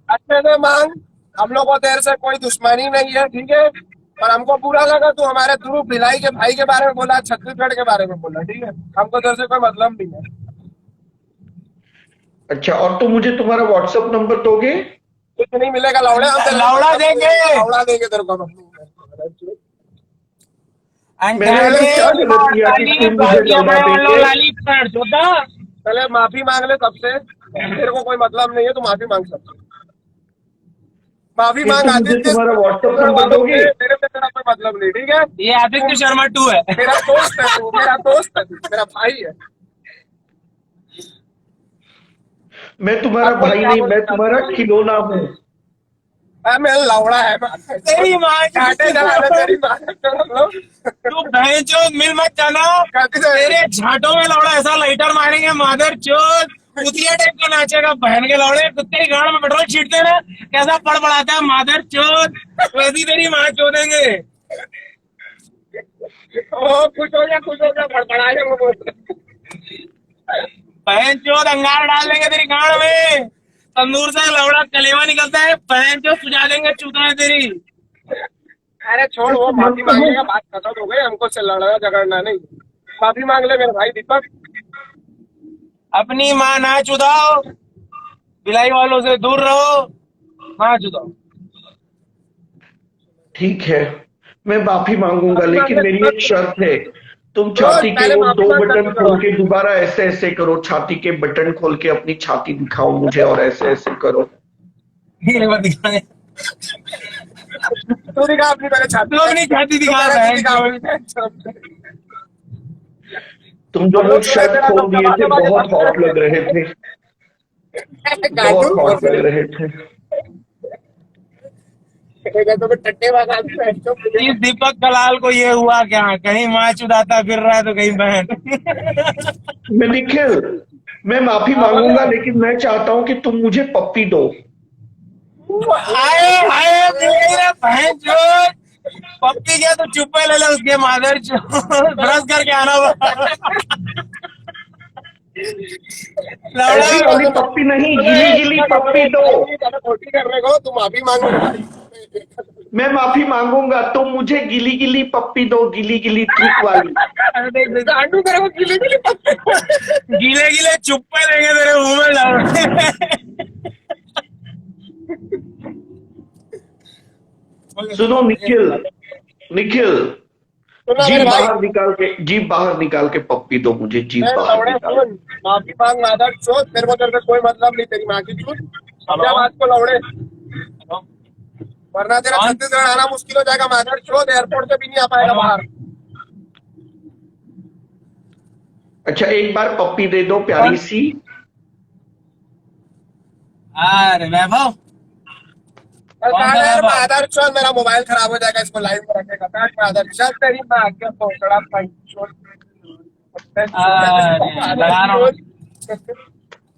अच्छे से मांग। हम लोग को तेरे से कोई दुश्मनी नहीं है, ठीक है? पर हमको बुरा लगा तू हमारे ध्रुव भिलाई के भाई के बारे में बोला, छत्तीसगढ़ के बारे में बोला, ठीक है? हमको तेरे से कोई मतलब नहीं है। अच्छा, और तुम मुझे तुम्हारा व्हाट्सएप नंबर दोगे? कुछ नहीं मिलेगा लौड़े। हम लौड़ा देंगे। लौड़ा देंगे तेरे को। मैंने ऐसा क्या गलत किया कि तुम मुझे लौटा देंगे? पहले माफी मांग ले सबसे। तेरे को कोई मतलब नहीं है, तू माफी मांग सकते। माफी मांग तुम मुझे आदित्य। तुम्हारा व्हाट्सएप नंबर दोगे? मेरे से तेरा कोई मतलब नहीं, ठीक है? ये आदित्य शर्मा 2 है। मेरा दोस्त है तू, मेरा दोस्त है तू, मेरा भाई है। मैं तुम्हारा भाई नहीं, मैं तुम्हारा खिलौना हूँ। मैं लौड़ा है। तेरी माँ काटे चला तेरी माँ। तू बहन चोद मिल मत जाना। तेरे झाटों में लौड़ा ऐसा लाइटर मारेंगे मादर चोद कुतिया टाइप का नाचेगा बहन के लौड़े। कुत्ते की गाड़ में पेट्रोल छीटते ना कैसा पड़पड़ाता है मादर चोद वैसी तेरी माँ चोदेंगे। खुश हो जा फड़फड़ा जा। बहन चोद अंगार डाल देंगे तेरी गाड़ में। तंदूर से लौड़ा कलेवा निकलता है बहन चोद सुझा देंगे चूतना तेरी। अरे छोड़, वो माफी मांगने का बात खत्म हो गई। हमको से लड़ना झगड़ना नहीं। माफी मांग ले मेरे भाई दीपक। अपनी माँ ना चुदाओ। भिलाई वालों से दूर रहो। ना चुदाओ। ठीक है, मैं माफी मांगूंगा, लेकिन मेरी एक शर्त है। तुम तो छाती के पहले वो माफी 2 मांग बटन सकती करो। खोल के दोबारा ऐसे ऐसे करो, छाती के बटन खोल के अपनी छाती दिखाओ मुझे और ऐसे ऐसे करो। ये मत दिखाने, तू दिखा अपनी पहले छाती, तू अपनी छाती तू दिखा पहले तू बहन दिखा चोद। अपनी बहन चोद। तुम जो हम वो लोग सुने शर्ट तेरा खोल सब दिए दबा थे दबा के बहुत हॉट लग रहे थे, भरते बहुत गांडू और हॉट लग रहे थे। फिर तो टट्टे वाला बहन चोद मुझे इस दीपक कलाल को ये हुआ क्या, कहीं माँ चुदाता फिर रहा है तो कहीं बहन। मैं निखिल, मैं माफी हाँ मांगूंगा, बोले, लेकिन मैं चाहता हूं कि तुम मुझे पप्पी दो। आए आए मिल गई रे बहन चोद। पप्पी क्या, तो चुप्पे ले ले उसके मादर चोद, ब्रश करके आना हुआ लौड़ा। ऐसी वाली पप्पी नहीं, गिली गिली पप्पी दो। खोटी करने को तू माफी मांगो भाई। मैं माफी मांगूंगा, तुम मुझे गिली गिली पप्पी दो, गिली गिली थिक वाली। गांडू तेरे को गिली गिली पप्पी। गीले गीले चुप्पे देंगे तेरे मुंह में लौड़े। सुनो निखिल, निखिल, सुना मेरे जीभ भाई, बाहर निकाल के, जीभ बाहर निकाल के पप्पी दो मुझे, जीभ मैं बाहर लौड़े निकाल। सुन, माफी मांग मादर चोद, मेरे को तेरे से कोई मतलब नहीं, तेरी माँ की चूत। समझा बात को लौड़े, वरना तेरा कौन? छत्तीसगढ़ आना मुश्किल हो जाएगा मादर चोद, एयरपोर्ट से भी नहीं आ पाएगा बाहर। अच्छा एक बार पप्पी दे दो प्यारी सी। अरे वैभव, और कौन सा यार वैभव? मादर चोद, मेरा मोबाइल खराब हो जाएगा, इसको लाइव में रखेगा। काट मादर चल तेरी माँ के पोछड़ा पंचोद। अरे लगा रहा हूँ।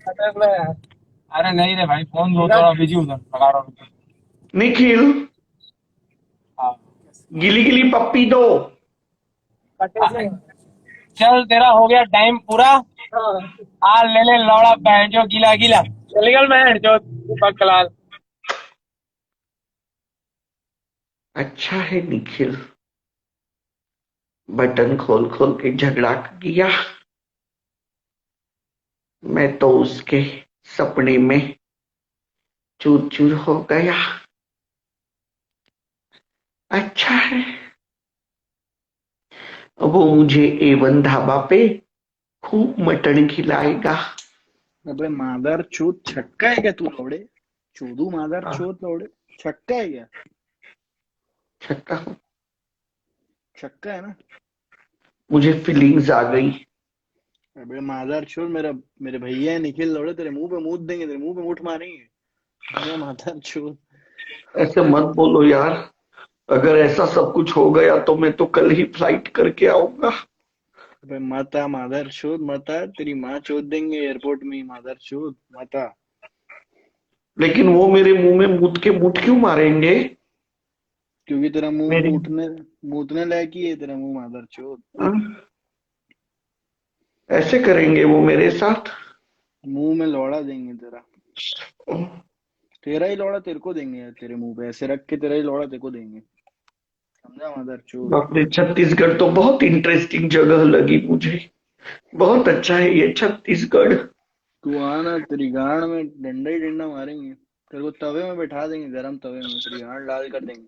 यार अरे नहीं रे भाई, फोन दो, थोड़ा बिजी हूँ, लगा रहा हूँ। निखिल, हाँ। गिली गिली पप्पी दो। चल तेरा हो गया टाइम पूरा, आ ले ले लौड़ा बहन जो गीला गीला। चल गल बहन जो दीपक कलाल। अच्छा है निखिल, बटन खोल खोल के झगड़ा किया। मैं तो उसके सपने में चूर चूर हो गया। अच्छा है, वो मुझे A1 ढाबा पे खूब मटन खिलाएगा। अबे मादर चोद, छक्का है क्या तू लौड़े? चोदू मादर चोद लौड़े, छक्का है क्या? छक्का, छक्का है ना? मुझे फीलिंग्स आ गई। अबे मादर चोद, मेरे भैया है निखिल लौड़े, तेरे मुंह पे मूत देंगे, तेरे मुंह पे मूठ मारेंगे। अबे मादर चोद। ऐसे मत बोलो यार, अगर ऐसा सब कुछ हो गया तो मैं तो कल ही फ्लाइट करके आऊंगा। अबे माता मादर चोद, माता तेरी माँ चोद देंगे एयरपोर्ट में ही, मादर चोद माता। लेकिन वो मेरे मुंह में मूत के मूठ क्यों मारेंगे? क्योंकि तेरा मुंह मेरी मूतने लायक ही है तेरा मुंह, मादर चोद। हाँ? ऐसे करेंगे वो मेरे साथ? मुंह में लौड़ा देंगे तेरा, तेरा ही लौड़ा तेरे को देंगे यार, तेरे मुंह पे ऐसे रख के तेरा ही लौड़ा तेरे को देंगे, समझा मादर चोद। बाप रे, छत्तीसगढ़ तो बहुत इंटरेस्टिंग जगह लगी मुझे। बहुत अच्छा है ये छत्तीसगढ़। तू आना, तेरी गांड में डंडा ही डंडा मारेंगे, तेरे को तवे में बैठा देंगे, गरम तवे में तेरी गांड लाल कर देंगे।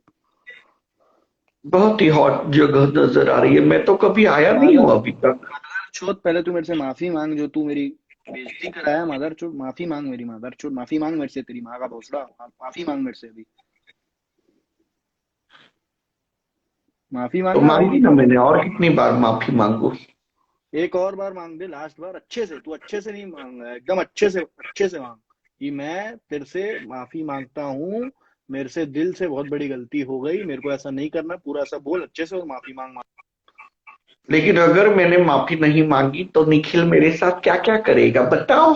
बहुत ही हॉट जगह नजर आ रही है, मैं तो कभी आया नहीं हूँ मादर अभी तक। चोद, पहले तू मेरे से माफी मांग, जो तू मेरी बेइज्जती कराया मादर चोद, माफी मांग मेरी मादर चोद, माफी मांग मेरे से, तेरी माँ का भोसड़ा, माफी मांग मेरे से अभी, माफी तो मांगना अभी मांगी भी। ना मैंने, और कितनी बार माफी मांगू? एक और बार मांग दे, लास्ट बार अच्छे से, तू अच्छे से नहीं मांगा, एकदम अच्छे से मांग कि मैं तेरे से माफी मांगता हूँ, मेरे से दिल से बहुत बड़ी गलती हो गई, मेरे को ऐसा नहीं करना, पूरा ऐसा बोल अच्छे से और माफी मांग। लेकिन अगर मैंने माफी नहीं मांगी तो निखिल मेरे साथ क्या क्या करेगा बताओ?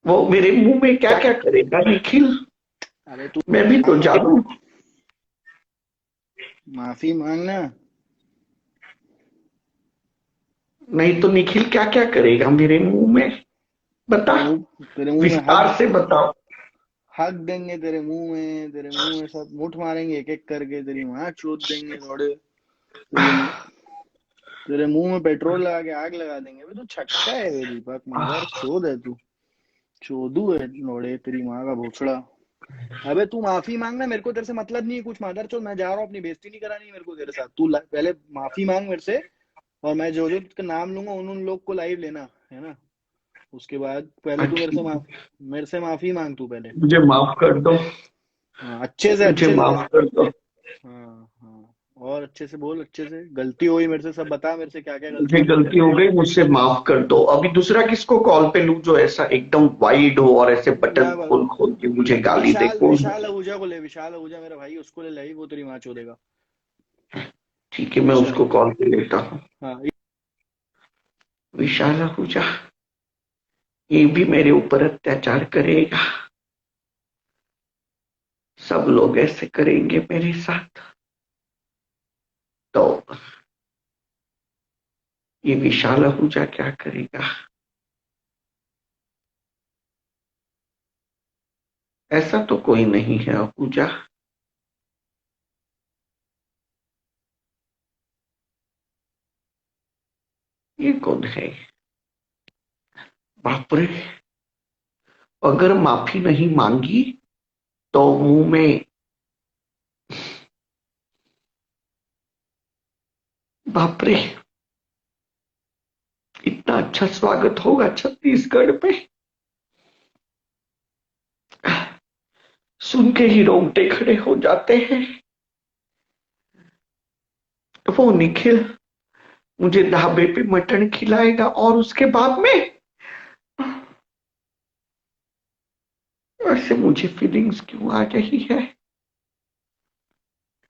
वो मेरे मुंह में क्या क्या करेगा निखिल? अरे तू मैं भी तो जानू। माफी मांगना, नहीं तो निखिल क्या क्या करेगा मेरे मुंह में? बता, तेरे मुंह में विस्तार से बताओ। हक देंगे, तेरे मुंह में सब मुठ मारेंगे एक एक करके, तेरी माँ चोद देंगे थोड़े, तेरे मुंह में पेट्रोल लगा के आग लगा देंगे। अबे तू छक्का है बे दीपक, मादर चोद है तू, चोदू है लोड़े, तेरी माँ का भोसड़ा। अबे तू माफी मांगना, मेरे को तेरे से मतलब नहीं है कुछ मादर चोद, मैं जा रहा हूँ, अपनी बेइज्जती नहीं करानी है मेरे को तेरे साथ। तू पहले माफी मांग मेरे से, और मैं जो जो का नाम लूंगा उन उन लोग को लाइव लेना है ना। उसके बाद पहले हाँ तू ठीक, मेरे से माफी मांग तू पहले। मुझे माफ कर दो, हाँ अच्छे से, मुझे अच्छे से। माफ कर दो। हाँ हाँ, और अच्छे से बोल, अच्छे से। गलती हुई मेरे से, सब बता मेरे से क्या क्या गलती मुझे हुई मेरे गलती से। हो गई, मुझसे माफ कर दो। अभी दूसरा किसको कॉल पे लूं जो ऐसा एकदम वाइड हो और ऐसे बटन मैं खोल खोल के मुझे गाली दे? विशाल कौन? विशाल आहूजा को ले, विशाल आहूजा मेरा भाई, उसको ले लाई, वो तेरी माँ चोदेगा। ठीक है, मैं विशाल, उसको कॉल पे लेता हूँ। हाँ। विशाल आहूजा, ये भी मेरे ऊपर अत्याचार करेगा। सब लोग ऐसे करेंगे मेरे साथ, तो ये विशाल आहूजा क्या करेगा? ऐसा तो कोई नहीं है आहूजा। ये कौन है? बाप रे, अगर माफी नहीं मांगी तो मुंह में, बाप रे, इतना अच्छा स्वागत होगा छत्तीसगढ़ में, सुन के ही रोंगटे खड़े हो जाते हैं। वो निखिल मुझे ढाबे पे मटन खिलाएगा और उसके बाद में ऐसे मुझे फीलिंग्स क्यों आ रही है?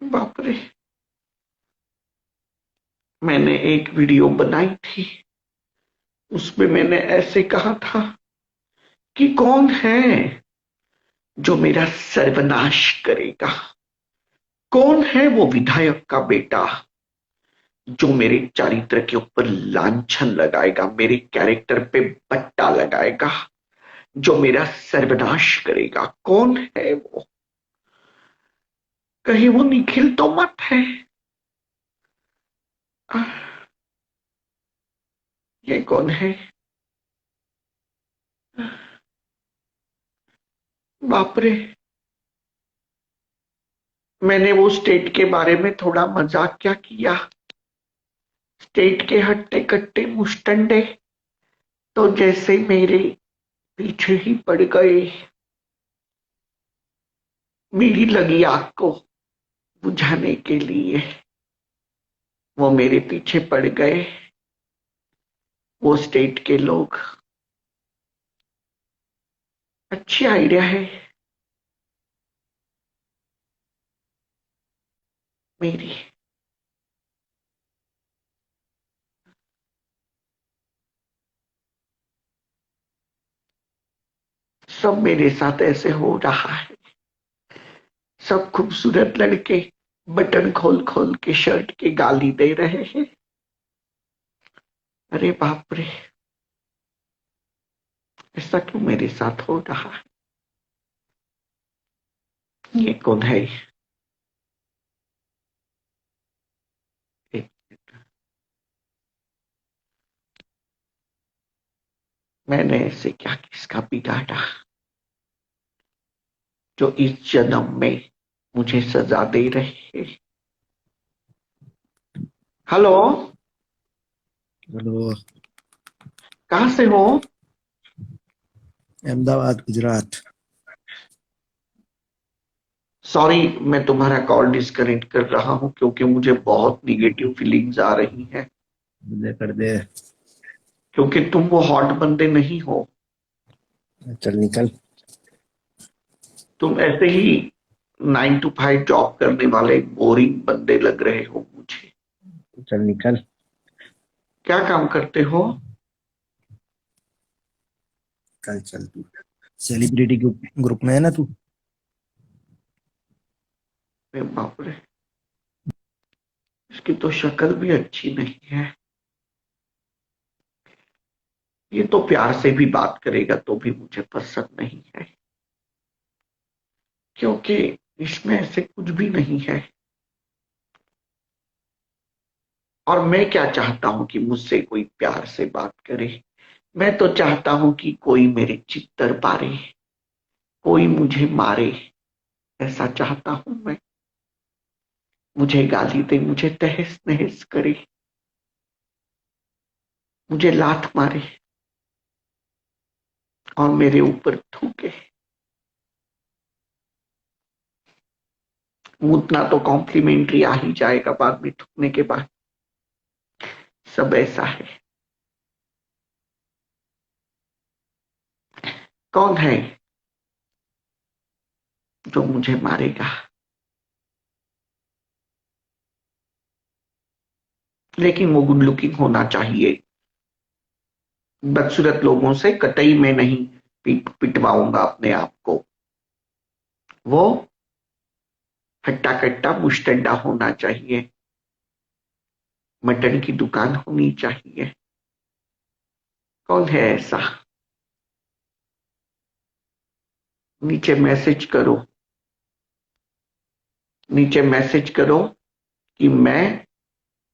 बाप रे, मैंने एक वीडियो बनाई थी, उसमें मैंने ऐसे कहा था कि कौन है जो मेरा सर्वनाश करेगा? कौन है वो विधायक का बेटा जो मेरे चारित्र के ऊपर लांछन लगाएगा, मेरे कैरेक्टर पे बट्टा लगाएगा, जो मेरा सर्वनाश करेगा? कौन है वो? कहीं वो निखिल तो मत है? ये कौन है? बाप रे, मैंने वो स्टेट के बारे में थोड़ा मजाक क्या किया। स्टेट के हट्टे कट्टे मुस्टंडे तो जैसे मेरे पीछे ही पड़ गए, मेरी लगी आग को बुझाने के लिए वो मेरे पीछे पड़ गए, वो स्टेट के लोग। अच्छी आइडिया है मेरी। सब मेरे साथ ऐसे हो रहा है, सब खूबसूरत लड़के बटन खोल खोल के शर्ट के गाली दे रहे हैं। अरे बाप रे, ऐसा क्यों मेरे साथ हो रहा है? ये कौन है? एक- मैंने ऐसे क्या किसका बिगाड़ा जो इस जन्म में मुझे सजा दे रहे हैं? Hello, hello. कहां से हो? अहमदाबाद, गुजरात। सॉरी, मैं तुम्हारा कॉल डिस्कनेक्ट कर रहा हूं क्योंकि मुझे बहुत निगेटिव फीलिंग्स आ रही हैं, दे कर दे। क्योंकि तुम वो हॉट बंदे नहीं हो। चल निकल। तुम ऐसे ही 9 to 5 जॉब करने वाले बोरिंग बंदे लग रहे हो मुझे। चल निकल। क्या काम करते हो? कल चल तू। सेलिब्रिटी ग्रुप में है ना तू? अरे बाप रे, इसकी तो शक्ल भी अच्छी नहीं है। ये तो प्यार से भी बात करेगा तो भी मुझे पसंद नहीं है, क्योंकि इसमें ऐसे कुछ भी नहीं है। और मैं क्या चाहता हूं कि मुझसे कोई प्यार से बात करे? मैं तो चाहता हूं कि कोई मेरे चित्तर पारे, कोई मुझे मारे ऐसा चाहता हूं मैं, मुझे गाली दे, मुझे तहस नहस करे, मुझे लात मारे और मेरे ऊपर थूके। मुतना तो कॉम्प्लीमेंट्री आ ही जाएगा बाद में, थूकने के बाद। सब ऐसा है। कौन है जो मुझे मारेगा? लेकिन वो गुड लुकिंग होना चाहिए। बदसूरत लोगों से कतई मैं नहीं पिटवाऊंगा अपने आप को। वो हट्टा कट्टा मुस्टंडा होना चाहिए, मटन की दुकान होनी चाहिए। कौन है ऐसा? नीचे मैसेज करो, नीचे मैसेज करो कि मैं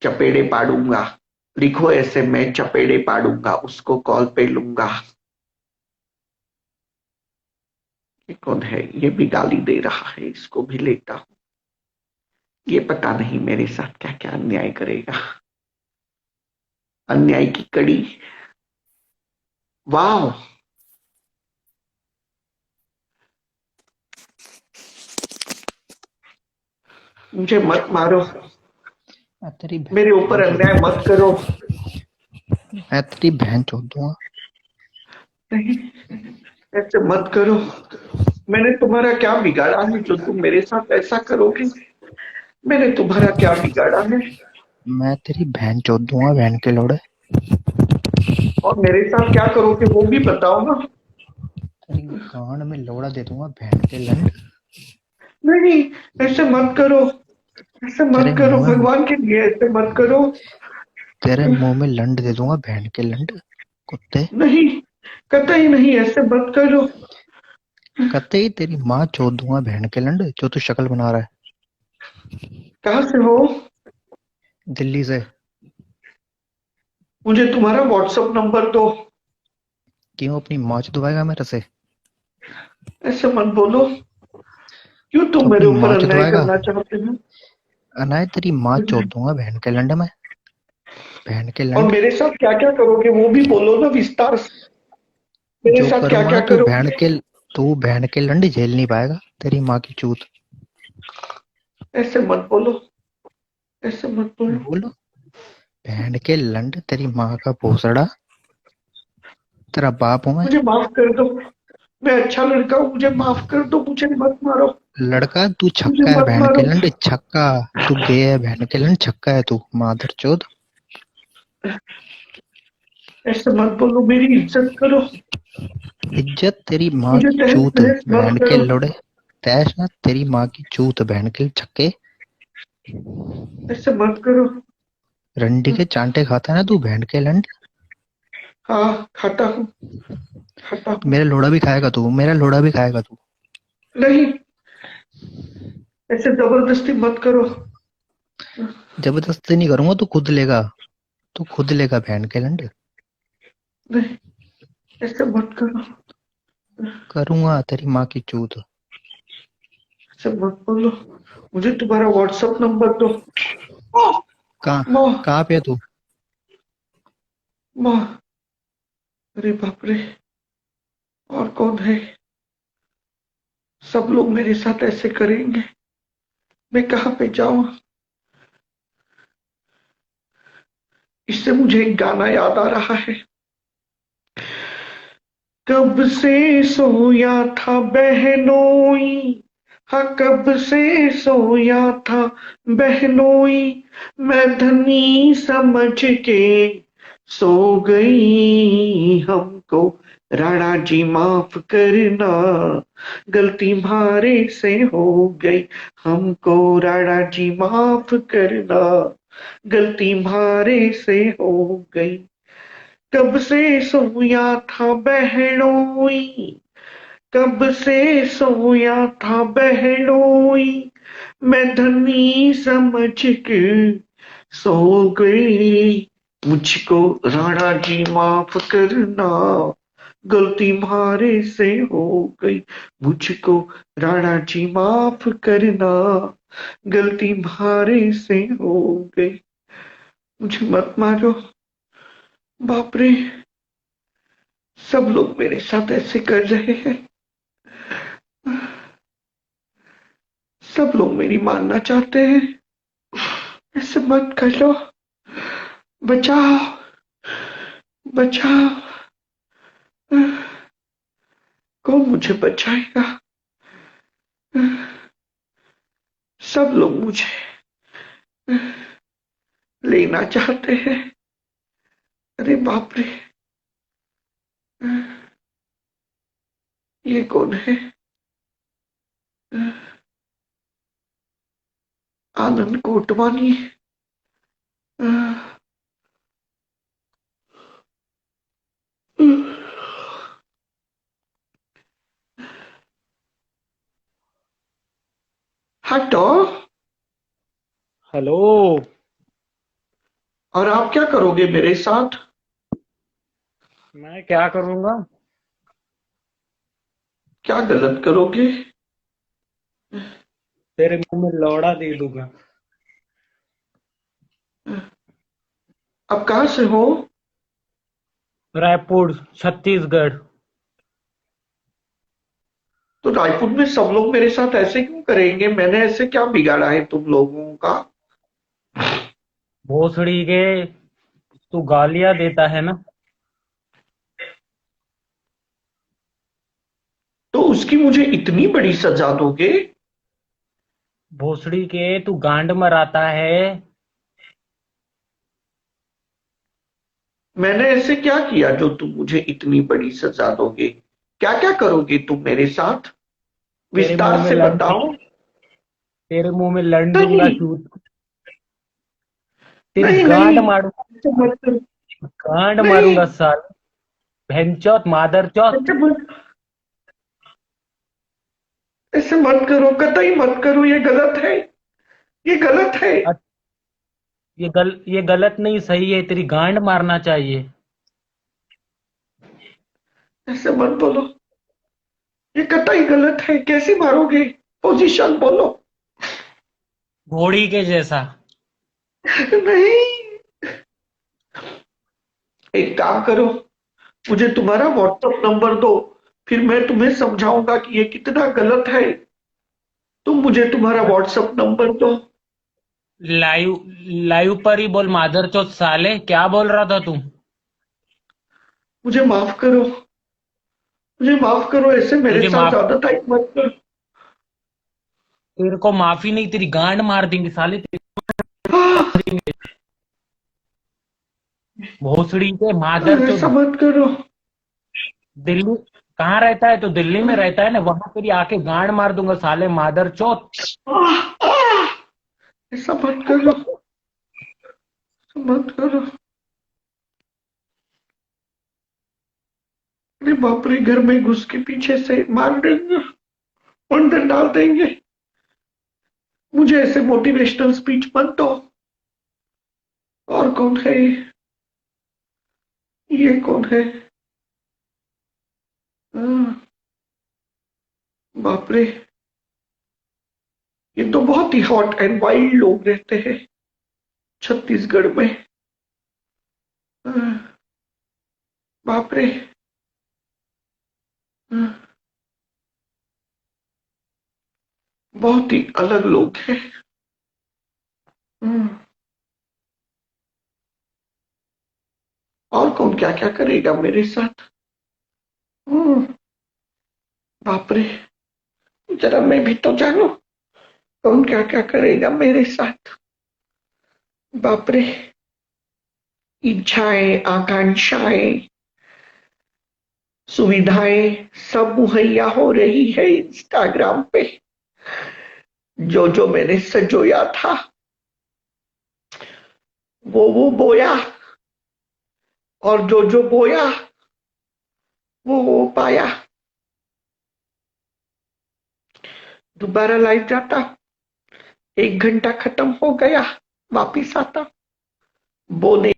चपेड़े पाड़ूंगा। लिखो ऐसे, मैं चपेड़े पाड़ूंगा, उसको कॉल पे लूंगा। ये कौन है? ये भी गाली दे रहा है, इसको भी लेता हूं। ये पता नहीं मेरे साथ क्या क्या अन्याय करेगा। अन्याय की कड़ी। वाह, मुझे मत मारो, तेरी मेरे ऊपर अन्याय मत करो। मैं तेरी बहन चोद दूंगा। नहीं, ऐसे मत करो। मैंने तुम्हारा क्या बिगाड़ा है जो तुम मेरे साथ ऐसा करोगे? मैंने तुम्हारा क्या बिगाड़ा है? मैं तेरी बहन चोद दूंगा, बहन के लोड़े। और मेरे साथ क्या करोगे वो भी बताओ ना। तेरी गांड में लोड़ा दे दूंगा, बहन के लंड। नहीं, ऐसे मत करो, ऐसे तेरे मत करो, मुंह में भगवान के लिए ऐसे मत करो। तेरे मुंह में लंड दे दूंगा, बहन के लंड कुत्ते। नहीं, कतई नहीं, ऐसे मत करो। कतई तेरी माँ चोद दूंगा, बहन के लंड, जो तू शक्ल बना रहा है। कहां से हो? दिल्ली से। मुझे तुम्हारा व्हाट्सएप नंबर दो। क्यों अपनी माँ चुदवाएगा मेरे से? ऐसे मत बोलो। क्यों तो तुम मेरे अपनी ऊपर माँ अन्याय चुदवाएगा? करना चाहते हो? अनाय तेरी माँ चोद दूंगा, बहन के लंड में, बहन के और लंड। मेरे साथ क्या क्या करोगे वो भी बोलो ना विस्तार से। मेरे जो साथ क्या करूंगा क्या ना करोगे? तू बहन के लंड झेल नहीं पाएगा, तेरी माँ की चूत। ऐसे मत बोलो, ऐसे मत बोलो। बोलो, बहन के लंड, तेरी माँ का भोसड़ा। तेरा बाप हूं मैं। मुझे माफ कर दो, मैं अच्छा लड़का हूँ, मुझे माफ कर दो, मुझे मत मारो, लड़का तू मुझे छक्का है, मत बहन के मारो। लंड छक्का। तू गे है, बहन के लंड छक्का है तू, मादर चोद। ऐसे मत बोलो, मेरी इज्जत करो। इज्जत तेरी माँ मुझे की तहस चूत, नहस मत बहन के करो। लोड़े। तैश ना तेरी माँ की चूत, बहन के छक्के। ऐसे मत करो। रंडी के चांटे खाता है ना तू, बहन के लंड। हाँ, खाता हूँ, खाता हूँ। मेरा लोड़ा भी खाएगा तू, मेरा लोड़ा भी खाएगा तू। नहीं, ऐसे जबरदस्ती मत करो। जबरदस्ती नहीं करूंगा, तू खुद लेगा, तू खुद लेगा, बहन के लंड। नहीं, ऐसे मत करो, करूंगा तेरी माँ की चूत। ऐसे मत बोलो। मुझे तुम्हारा व्हाट्सएप नंबर दो। कहाँ माँ, कहाँ पे है तू? माँ, अरे बाप रे, और कौन है? सब लोग मेरे साथ ऐसे करेंगे, मैं कहाँ पे जाऊं? इससे मुझे एक गाना याद आ रहा है। कब से सोया था बहनोई, हाँ कब से सोया था बहनोई, मैं धनी समझ के सो गई। हमको राणा जी माफ करना, गलती मारे से हो गई। हमको राणा जी माफ करना, गलती मारे से हो गई। कब से सोया था बहनोई, कब से सोया था बहनोई, मैं धनी समझ के सो गई। मुझको राणा जी माफ करना, गलती मारे से हो गई, मुझको राणा जी माफ करना, गलती मारे से हो गई, मुझे मत मारो। बाप रे, सब लोग मेरे साथ ऐसे कर रहे हैं, सब लोग मेरी मानना चाहते हैं। ऐसे मत कर लो, बचाओ, बचाओ। कौन मुझे बचाएगा? सब लोग मुझे लेना चाहते हैं। अरे बाप रे, ये कौन है? आनंद कोटवानी। हटो। हेलो। और आप क्या करोगे मेरे साथ? मैं क्या करूंगा? क्या गलत करोगे? तेरे मुंह में लौड़ा दे दूंगा। अब कहाँ से हो? रायपुर, छत्तीसगढ़। तो रायपुर में सब लोग मेरे साथ ऐसे क्यों करेंगे? मैंने ऐसे क्या बिगाड़ा है तुम लोगों का? भोसड़ी के, तू गालियां देता है ना। तो उसकी मुझे इतनी बड़ी सजा दोगे? भोसड़ी के, तू गांड मराता है। मैंने ऐसे क्या किया जो तुम मुझे इतनी बड़ी सजा दोगे? क्या क्या करोगे तुम मेरे साथ? तेरे मुंह विस्तार में से लड़ बताओ। तेरे मुंह में लड़ दूंगा नहीं, चूत। तेरी नहीं, गांड नहीं, मारूंगा। ऐसे मत करो। गांड नहीं, मारूंगा साल। बहनचौथ, मादरचौथ। ऐसे मत, ऐसे मत करो, कतई मत करो, ये गलत है, ये गलत है। ये गलत नहीं, सही है। तेरी गांड मारना चाहिए। ऐसे मत बोलो, ये कतई गलत है। कैसे मारोगे? पोजीशन बोलो। घोड़ी के जैसा। नहीं, एक काम करो, मुझे तुम्हारा व्हाट्सएप नंबर दो, फिर मैं तुम्हें समझाऊंगा कि ये कितना गलत है। तुम मुझे तुम्हारा व्हाट्सएप नंबर दो। लाइव लाइव पर ही बोल, मादरचौथ साले। क्या बोल रहा था तू? मुझे माफ करो, मुझे माफ करो, ऐसे मेरे तुझे साथ माफ ज्यादा टाइम मत करो। तेरे को माफी नहीं, तेरी गांड मार देंगे साले। भोसड़ी के, ऐसा मादरचौथ। मत करो। दिल्ली कहाँ रहता है? तो दिल्ली में रहता है ना, वहां तेरी आके गांड मार दूंगा साले, मादरचौथ। ऐसा मत करो, ऐसा मत करो। अरे बाप रे, घर में घुस के पीछे से मार देंगे, अंदर डाल देंगे। मुझे ऐसे मोटिवेशनल स्पीच मत दो। और कौन है ये कौन है? हाँ, बाप रे, ये तो बहुत ही हॉट एंड वाइल्ड लोग रहते हैं छत्तीसगढ़ में। हाँ, बाप रे। हाँ, बहुत ही अलग लोग हैं। हाँ, और कौन क्या क्या करेगा मेरे साथ? हाँ, बाप रे, जरा मैं भी तो जानू कौन क्या क्या करेगा मेरे साथ। बाप रे, इच्छाएं, आकांक्षाएं, सुविधाएं सब मुहैया हो रही है इंस्टाग्राम पे। जो जो मैंने सजोया था वो बोया, और जो जो बोया वो पाया। दोबारा लाइव जाता, 1 घंटा खत्म हो गया, वापिस आता, बोने